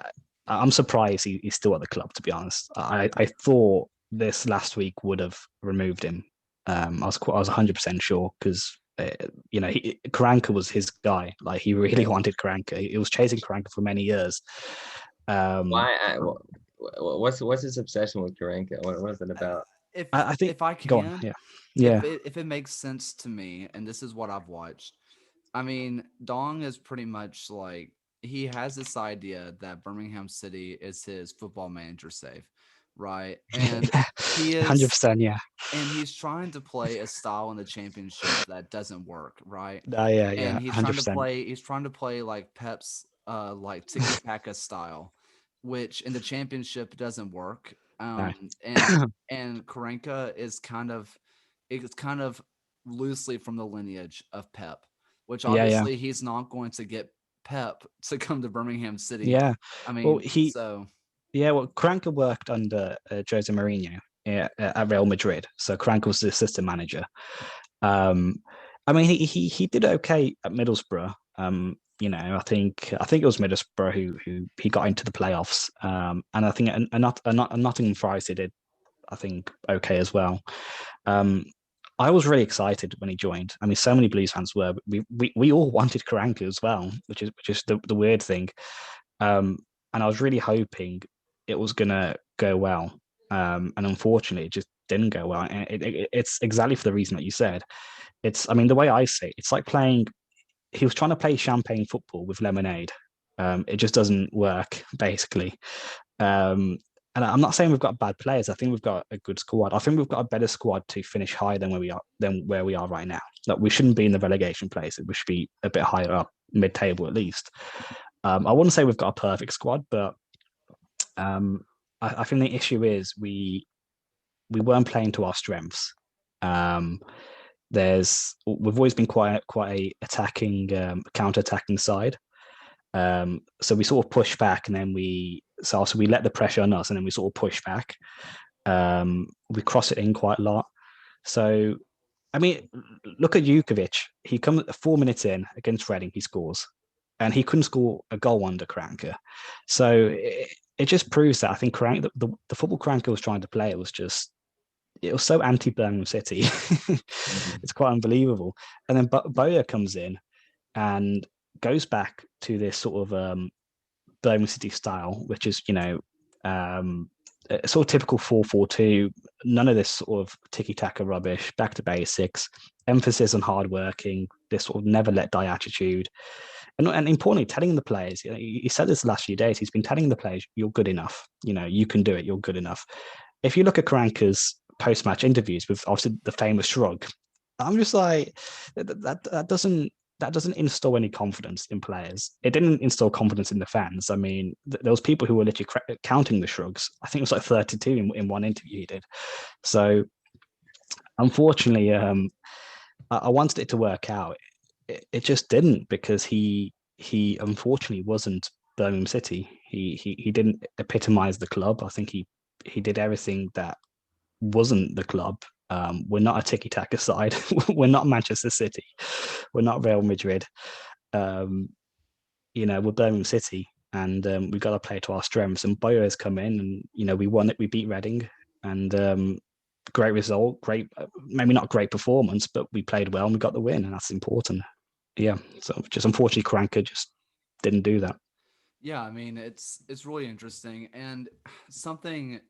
I'm surprised he's still at the club. To be honest, I thought this last week would have removed him. I was 100% sure because. Karanka was his guy. Like he really wanted Karanka. He was chasing Karanka for many years. Why? What's his obsession with Karenka? What is it about? If I think. if I Go on. can, Yeah. Yeah. if it makes sense to me, and this is what I've watched, I mean, Dong is pretty much like, he has this idea that Birmingham City is his football manager safe, right? And he Hundred is, percent. Yeah. and he's trying to play a style in the championship that doesn't work, right? Yeah. And Yeah. 100%. he's trying to play like Pep's like tiki taka style, which in the championship doesn't work. No. And Karenka is kind of loosely from the lineage of Pep, which Yeah. Yeah. obviously he's not going to get Pep to come to Birmingham City. Yeah. I Well, mean, so Kranka worked under Jose Mourinho at Real Madrid. So Kranka was the assistant manager. Um, I mean, he did okay at Middlesbrough. I think it was Middlesbrough who he got into the playoffs. And I think Nottingham Forest he did, I think, okay as well. I was really excited when he joined. I mean, so many Blues fans were. We all wanted Karanka as well, which is the weird thing. And I was really hoping it was gonna go well. And unfortunately, it just didn't go well. And it's exactly for the reason that you said. I mean, the way I say it, it's like playing. He was trying to play champagne football with lemonade. It just doesn't work, basically. Um, And I'm not saying we've got bad players. I think we've got a good squad. I think we've got a better squad to finish higher than where we are right now. Like we shouldn't be in the relegation places. We should be a bit higher up, mid-table at least. I wouldn't say we've got a perfect squad, but um, I think the issue is we weren't playing to our strengths. Um, we've always been quite a attacking, counter attacking side. So we sort of push back, and then we let the pressure on us, and then we sort of push back. We cross it in quite a lot. So I mean, look at Jukovic. He comes 4 minutes in against Reading, he scores, and he couldn't score a goal under Kranker. So it just proves that I think the football Kranker was trying to play, it was so anti Birmingham City. Mhm. It's quite unbelievable. And then Bowyer comes in and goes back to this sort of Birmingham City style, which is a sort of typical 4-4-2. None of this sort of tiki taka rubbish. Back to basics. Emphasis on hard working. This sort of never let die attitude. And importantly, telling the players. He said this the last few days. He's been telling the players, "You're good enough. You can do it. You're good enough." If you look at Karanka's post-match interviews with obviously the famous shrug, I'm just like that doesn't install any confidence in players. It didn't install confidence in the fans. I mean, there was people who were literally counting the shrugs. I think it was like 32 in one interview he did. So unfortunately, I wanted it to work out. It just didn't because he unfortunately wasn't Birmingham City. He didn't epitomize the club. I think he did everything that wasn't the club. We're not a tiki taka side. We're not Manchester City. We're not Real Madrid. Um, we're Birmingham City, and we've got to play to our strengths. And Bowyer has come in, and we won it. We beat Reading, and great result. Great, maybe not great performance, but we played well and we got the win, and that's important. Yeah. So just unfortunately, Kranker just didn't do that. Yeah, I mean it's really interesting and something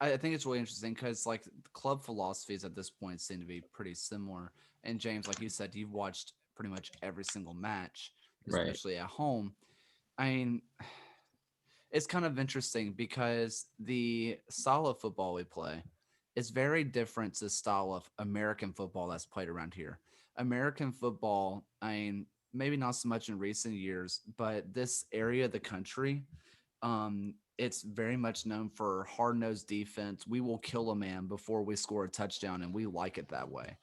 I think it's really interesting because like club philosophies at this point seem to be pretty similar. And James, like you said, you've watched pretty much every single match, Right. especially at home. I mean, it's kind of interesting because the style of football we play is very different to the style of American football that's played around here. American football, I mean, maybe not so much in recent years, but this area of the country, it's very much known for hard nosed defense. We will kill a man before we score a touchdown, and we like it that way.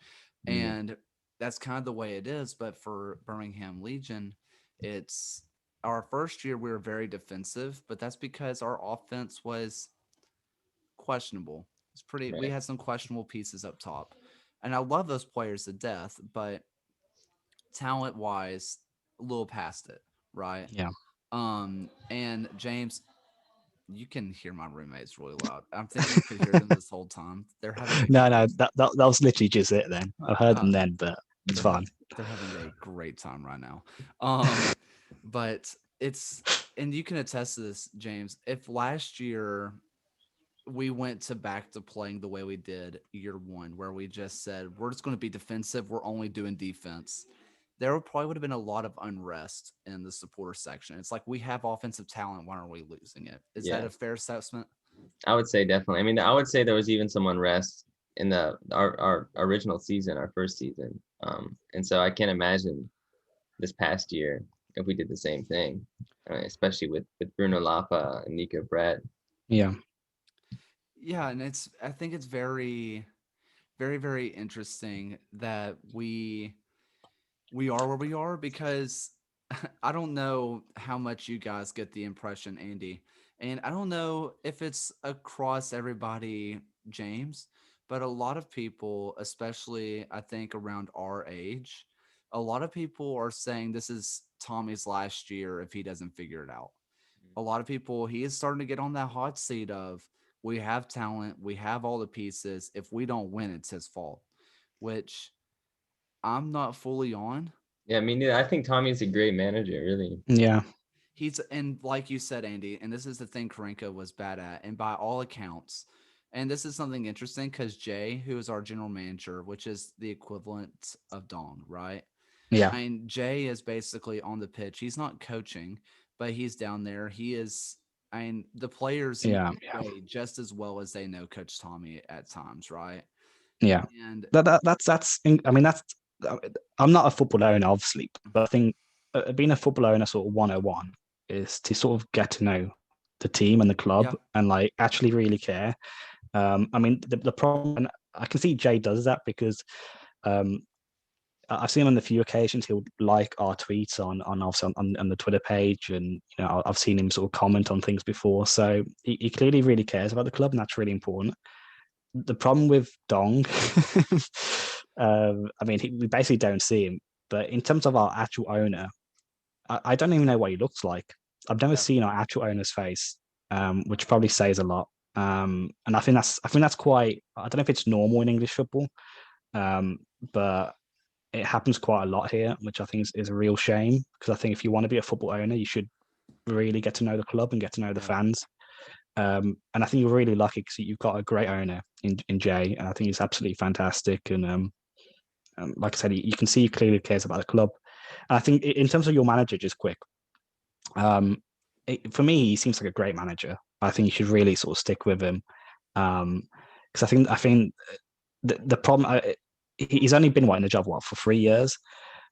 Mm. And that's kind of the way it is. But for Birmingham Legion, it's our first year we were very defensive, but that's because our offense was questionable. It's pretty. We Right. had some questionable pieces up top, and I love those players to death, but talent wise, a little past it, right? Yeah. And James, you can hear my roommates really loud. I'm thinking you could hear them this whole time. They're having a No, great that was literally just it. Then I heard them then, but it's they're fine. they're having a great time right now. Um, but it's and you can attest to this, James. If last year we went to back to playing the way we did year one, where we just said we're just going to be defensive, we're only doing defense. There probably would have been a lot of unrest in the supporter section. It's like we have offensive talent. Why aren't we losing it? Is that Yeah, a fair assessment? I would say definitely. I mean, I would say there was even some unrest in our original season, our first season. And so I can't imagine this past year if we did the same thing, especially with Bruno Lapa and Nico Brett. Yeah. Yeah, and I think it's very, very, very interesting that we are where we are because I don't know how much you guys get the impression, Andy, and I don't know if it's across everybody, James, but a lot of people, especially I think around our age, a lot of people are saying this is Tommy's last year if he doesn't figure it out. A lot of people, he is starting to get on that hot seat of we have talent, we have all the pieces. If we don't win, it's his fault, which I'm not fully on. Yeah, I mean, I think Tommy's a great manager, really. Yeah. He's and like you said, Andy, and this is the thing Karenka was bad at, and by all accounts, and this is something interesting because Jay, who is our general manager, which is the equivalent of Dong, right? Yeah. And Jay is basically on the pitch. He's not coaching, but he's down there. He is. I mean, the players know Yeah, Jay just as well as they know Coach Tommy at times, right? yeah. And I mean, uh, I'm not a football owner, obviously, but I think being a football owner sort of 101 is to sort of get to know the team and the club yeah, and like actually really care. I mean, the problem, and I can see Jay does that because um, I've seen on a few occasions he'll like our tweets on obviously on the Twitter page, and I've seen him sort of comment on things before. So he clearly really cares about the club, and that's really important. The problem with Dong, I mean, we basically don't see him. But in terms of our actual owner, I don't even know what he looks like. I've never yeah. seen our actual owner's face, which probably says a lot. And I think that's quite. I don't know if it's normal in English football, um, but it happens quite a lot here, which I think is a real shame. Because I think if you want to be a football owner, you should really get to know the club and get to know the Yeah. fans. And I think you're really lucky because you've got a great owner in Jay, and I think he's absolutely fantastic. And like I said, you can see he clearly cares about the club. And I think in terms of your manager, just quick, for me, he seems like a great manager. I think you should really sort of stick with him because I think the problem he's only been in the job for 3 years,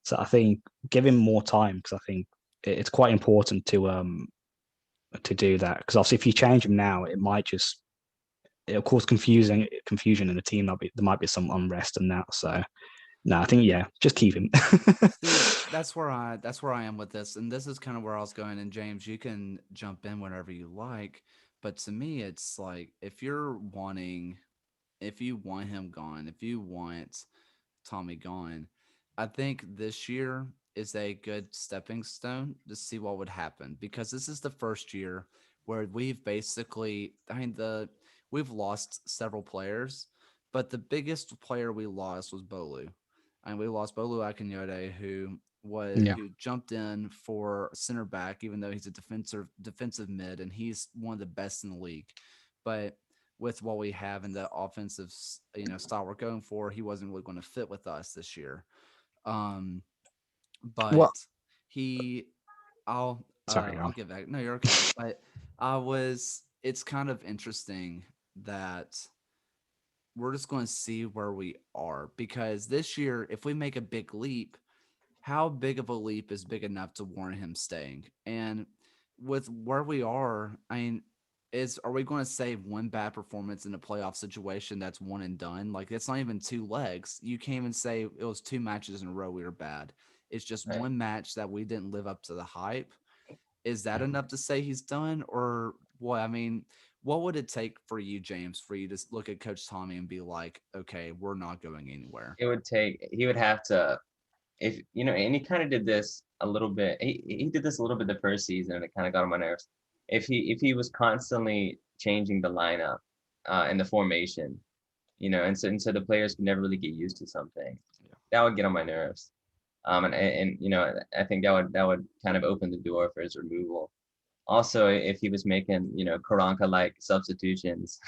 so I think give him more time because I think it's quite important to do that because obviously if you change him now, it might just it'll cause confusion in the team. There might be some unrest and that. So no, I think yeah, just keep him. See, that's where I am with this, and this is kind of where I was going. And James, you can jump in whenever you like, but to me, it's like if you want him gone, if you want Tommy gone, I think this year is a good stepping stone to see what would happen because this is the first year where we've basically, we've lost several players, but the biggest player we lost was Bolu. And we lost Bolu Akinyode, Yeah, who jumped in for center back, even though he's a defensive mid, and he's one of the best in the league. But with what we have in the offensive, style we're going for, he wasn't really going to fit with us this year. Um, well, but he, sorry, I'll get back. No, you're okay. But it's kind of interesting that we're just going to see where we are because this year, if we make a big leap, how big of a leap is big enough to warrant him staying? And with where we are, I mean, are we going to say one bad performance in a playoff situation that's one and done? Like it's not even two legs. You can't even say it was two matches in a row we were bad. It's just Right. one match that we didn't live up to the hype. Is that enough to say he's done, or what? I mean, what would it take for you, James, for you to look at Coach Tommy and be like, okay, we're not going anywhere? It would take. He would have to, if and he kind of did this a little bit. He did this a little bit the first season, and it kind of got on my nerves. If he was constantly changing the lineup, and the formation, and so the players could never really get used to something, Yeah. that would get on my nerves. And I think that would kind of open the door for his removal. Also, if he was making Karanka like substitutions,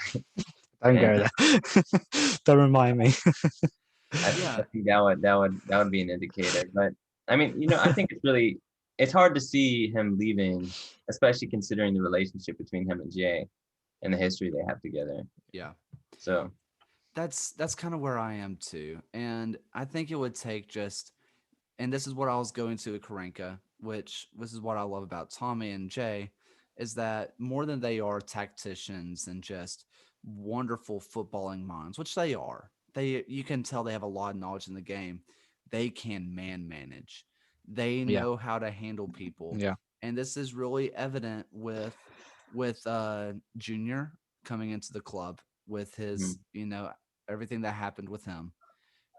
don't and go there. Don't remind me. Yeah. I think that would be an indicator. But I mean, I think it's hard to see him leaving, especially considering the relationship between him and Jay and the history they have together. Yeah. So That's kind of where I am too. And I think it would take just and this is what I was going to with Karenka, which this is what I love about Tommy and Jay, is that more than they are tacticians and just wonderful footballing minds, which they are. You can tell they have a lot of knowledge in the game. They can manage. They Yeah, know how to handle people. yeah, And this is really evident with Junior coming into the club with his, mhm, everything that happened with him.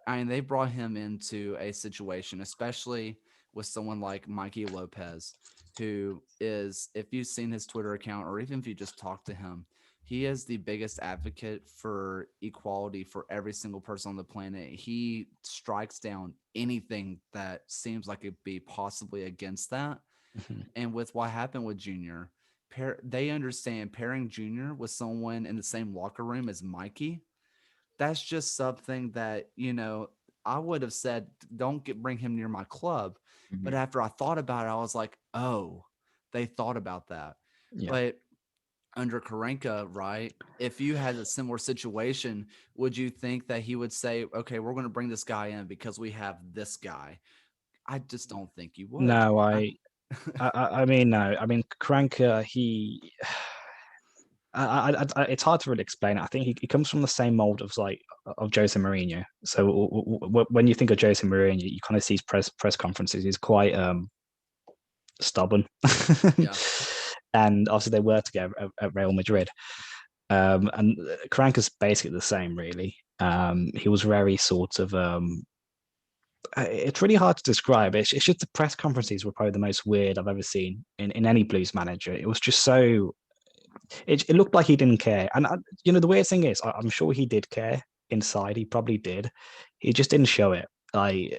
I mean, they brought him into a situation, especially with someone like Mikey Lopez, who is, if you've seen his Twitter account or even if you just talk to him, he is the biggest advocate for equality for every single person on the planet. He strikes down anything that seems like it'd be possibly against that. mhm, And with what happened with Junior, they understand pairing Junior with someone in the same locker room as Mikey, that's just something that I would have said don't bring him near my club, but mhm. after I thought about it I was like, oh, they thought about that. yeah, But under Karenka, right? If you had a similar situation, would you think that he would say, "Okay, we're going to bring this guy in because we have this guy"? I just don't think you would. No, I, I mean, no. I mean, Karanka, it's hard to really explain it. I think he comes from the same mold of Jose Mourinho. So when you think of Jose Mourinho, you kind of see his press conferences. He's quite stubborn, yeah, and obviously they were together at Real Madrid. And Karanka's basically the same, really. He was very sort of it's really hard to describe. It's just the press conferences were probably the most weird I've ever seen in any Blues manager. It was just so it looked like he didn't care. And the weird thing is, I'm sure he did care inside. He probably did. He just didn't show it. I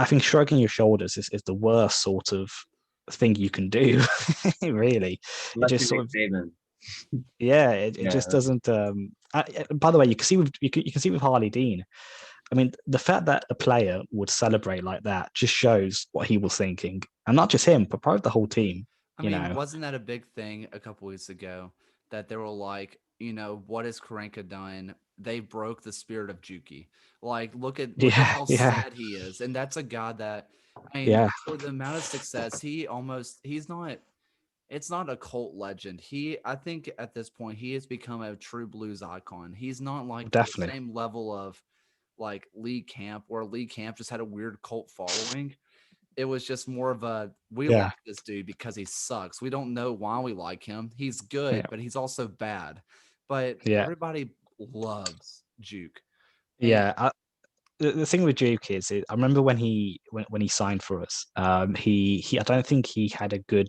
think shrugging your shoulders is the worst sort of thing you can do. Really, it Unless just you sort make of Saban. yeah, it Yeah. just doesn't. By the way, you can see you can see with Harley Dean. I mean, the fact that a player would celebrate like that just shows what he was thinking, and not just him, but probably the whole team. I You mean, know, wasn't that a big thing a couple weeks ago that they were like, what has Karenka done? They broke the spirit of Juki. Like, look at yeah, how yeah, sad he is, and that's a guy that, I mean, yeah, for the amount of success, he's not. It's not a cult legend. I think at this point, he has become a true blues icon. He's not like the definitely, same level of like Lee Camp, where Lee Camp just had a weird cult following. It was just more of a we yeah, like this dude because he sucks. We don't know why we like him. He's yeah, good, but he's also bad. But yeah, everybody loves Juke. And yeah. The thing with Duke is, I remember when he signed for us. He I don't think he had a good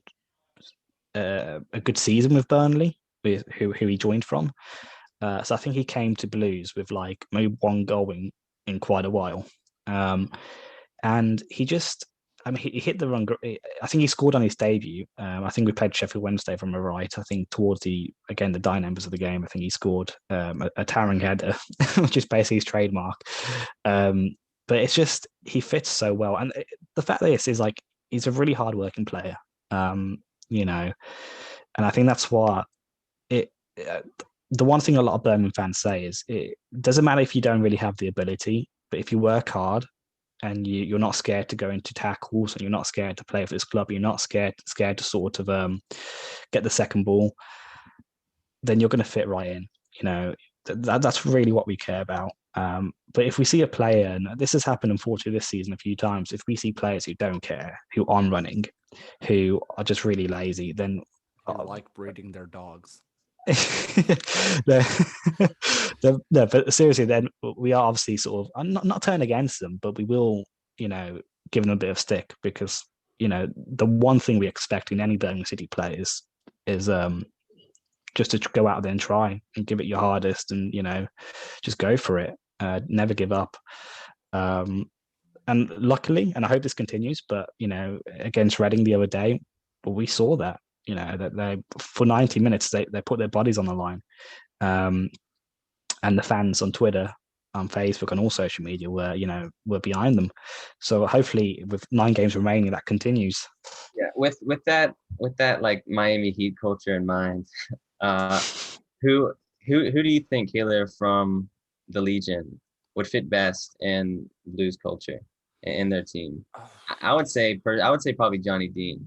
season with Burnley, with who he joined from. So I think he came to Blues with like maybe one goal in quite a while. Um, and he just, I mean, he hit the run. I think he scored on his debut. I think we played Sheffield Wednesday from a right. I think towards the dying embers of the game, I think he scored a towering header, which is basically his trademark. But it's just he fits so well, and the fact that this is like he's a really hard working player. Um, you know, and I think that's why it. The one thing a lot of Birmingham fans say is it doesn't matter if you don't really have the ability, but if you work hard and you're not scared to go into tackles and you're not scared to play for this club, you're not scared to sort of get the second ball, then you're going to fit right in. You know, that's really what we care about. But if we see a player, and this has happened unfortunately this season a few times, if we see players who don't care, who aren't running, who are just really lazy, then or like breeding their dogs. no, no, but seriously, then we are obviously sort of not turn against them, but we will, give them a bit of stick because the one thing we expect in any Birmingham City players is just to go out there and try and give it your hardest, and just go for it, never give up. Um, and luckily, and I hope this continues, but against Reading the other day, we saw that that they for 90 minutes they put their bodies on the line, and the fans on Twitter, on Facebook, and all social media were behind them. So hopefully, with 9 games remaining, that continues. Yeah, with that like Miami Heat culture in mind, uh, who who do you think Healer from the Legion would fit best in Blues culture in their team? I would say probably Johnny Dean.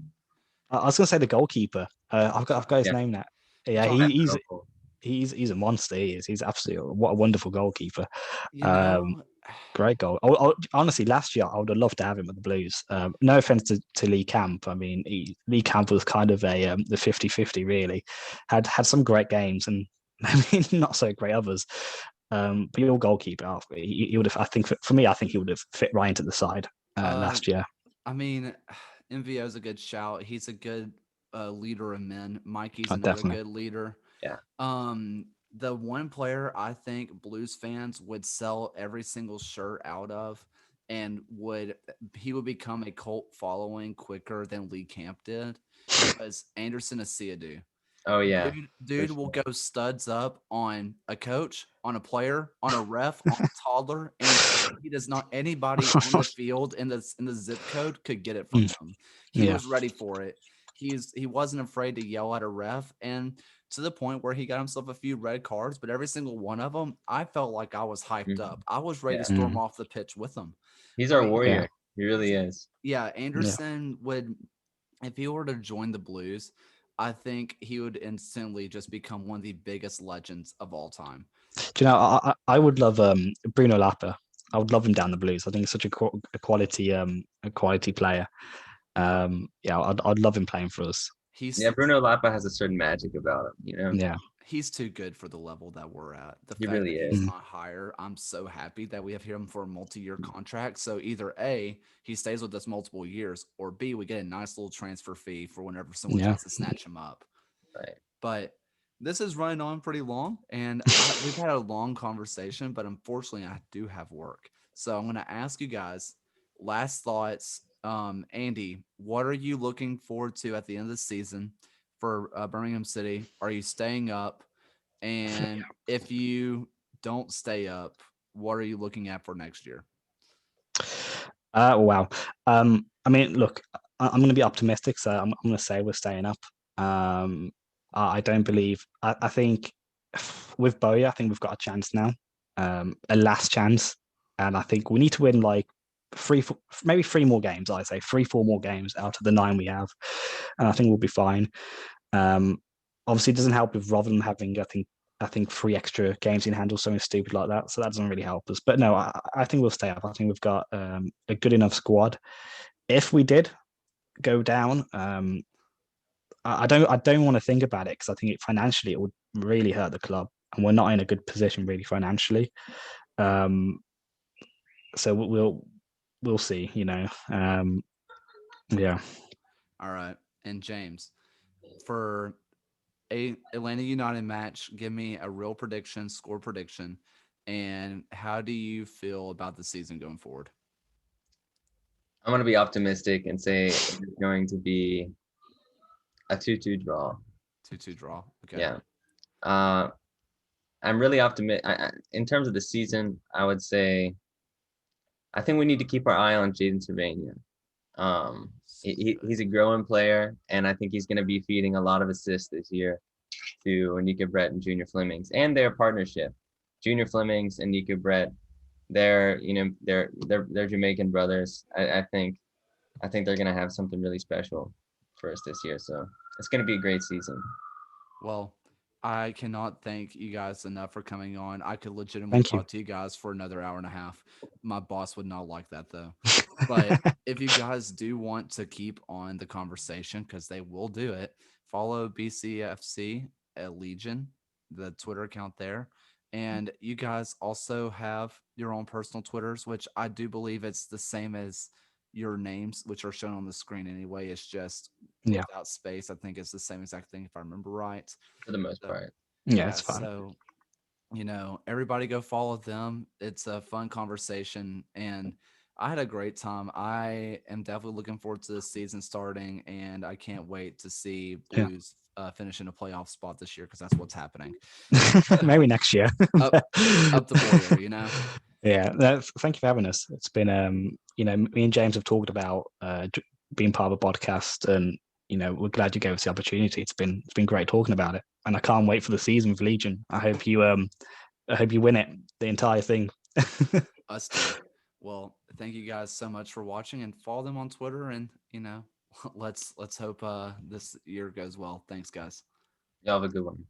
I was going to say the goalkeeper. I've got his Yeah, name now. Yeah, John, he's a monster. He's absolutely what a wonderful goalkeeper. you Um, know, Great goal. Honestly, last year I would have loved to have him at the Blues. No offense to Lee Camp. I mean, Lee Camp was kind of the 50-50 really. Had some great games and I mean not so great others. But your goalkeeper, he would have. I think for me, I think he would have fit right into the side uh, last year. I mean, MVO's a good shout. He's a good leader of men. Mikey's another Definitely. good leader. yeah. The one player I think Blues fans would sell every single shirt out of, and he would become a cult following quicker than Lee Camp did, was Anderson Asiadu. Oh yeah, for Dude will sure. go studs up on a coach, on a player, on a ref, on a toddler, and he does not anybody on the field in the zip code could get it from him. He Yeah. was ready for it. he wasn't afraid to yell at a ref, and to the point where he got himself a few red cards, but every single one of them, I felt like I was hyped Mhm. up. I was ready to Yeah. storm off the pitch with him. He's I our mean, Yeah. warrior. He really is. yeah, Yeah. Anderson would, if he were to join the Blues, I think he would instantly just become one of the biggest legends of all time. Do you know, I would love Bruno Lapa. I would love him down the Blues. I think he's such a quality player. Yeah, I'd love him playing for us. He's Yeah, Bruno Lapa has a certain magic about him, you know? Yeah. he's too good for the level that we're at. The He fact really that he's is. Mm. not higher, I'm so happy that we have him for a multi-year contract. So either A, he stays with us multiple years, or B, we get a nice little transfer fee for whenever someone Yeah. tries to snatch him up. Right. But this is running on pretty long, and we've had a long conversation, but unfortunately, I do have work. So I'm going to ask you guys last thoughts. Andy, what are you looking forward to at the end of the season for Birmingham City? Are you staying up? And if you don't stay up, what are you looking at for next year? Wow. I mean, look, I'm going to be optimistic, so I'm going to say we're staying up. I don't believe. I think with Bowyer, I think we've got a chance now, a last chance, and I think we need to win like maybe three more games. I say 3, 4 more games out of the 9 we have, and I think we'll be fine. Um, Obviously, it doesn't help with Rotherham having, I think 3 extra games in hand or something stupid like that. So that doesn't really help us. But no, I think we'll stay up. I think we've got a good enough squad. If we did go down, I don't want to think about it because I think financially it would really hurt the club, and we're not in a good position really financially. Um, so we'll see. Yeah. All right. And James, for a Atlanta United match, give me a real prediction, score prediction, and how do you feel about the season going forward? I'm going to be optimistic and say it's going to be a 2-2 draw. 2-2 draw. Okay. Yeah. Uh, I'm really optimistic. In terms of the season, I would say I think we need to keep our eye on Jaden Servania. He's a growing player, and I think he's going to be feeding a lot of assists this year to Nico Brett and Junior Flemings and their partnership. Junior Flemings and Nico Brett, they're Jamaican brothers. I think they're going to have something really special for us this year. So it's going to be a great season. Well, I cannot thank you guys enough for coming on. I could legitimately Thank you. talk to you guys for another hour and a half. My boss would not like that though. But if you guys do want to keep on the conversation, because they will do it, follow BCFC at Legion, the Twitter account there. And you guys also have your own personal Twitters, which I do believe it's the same as your names, which are shown on the screen anyway. It's just Yeah. without space. I think it's the same exact thing if I remember right. For the most So part. Yeah, yeah, it's fine. so everybody go follow them. It's a fun conversation and I had a great time. I am definitely looking forward to the season starting and I can't wait to see Yeah. Blues finish in a playoff spot this year because that's what's happening. Maybe next year. up up the Bowyer. Yeah, thank you for having us. It's been, me and James have talked about being part of a podcast, and we're glad you gave us the opportunity. It's been great talking about it, and I can't wait for the season with Legion. I hope you win it, the entire thing. Us too. Well, thank you guys so much for watching and follow them on Twitter and let's hope this year goes well. Thanks guys. Y'all have a good one.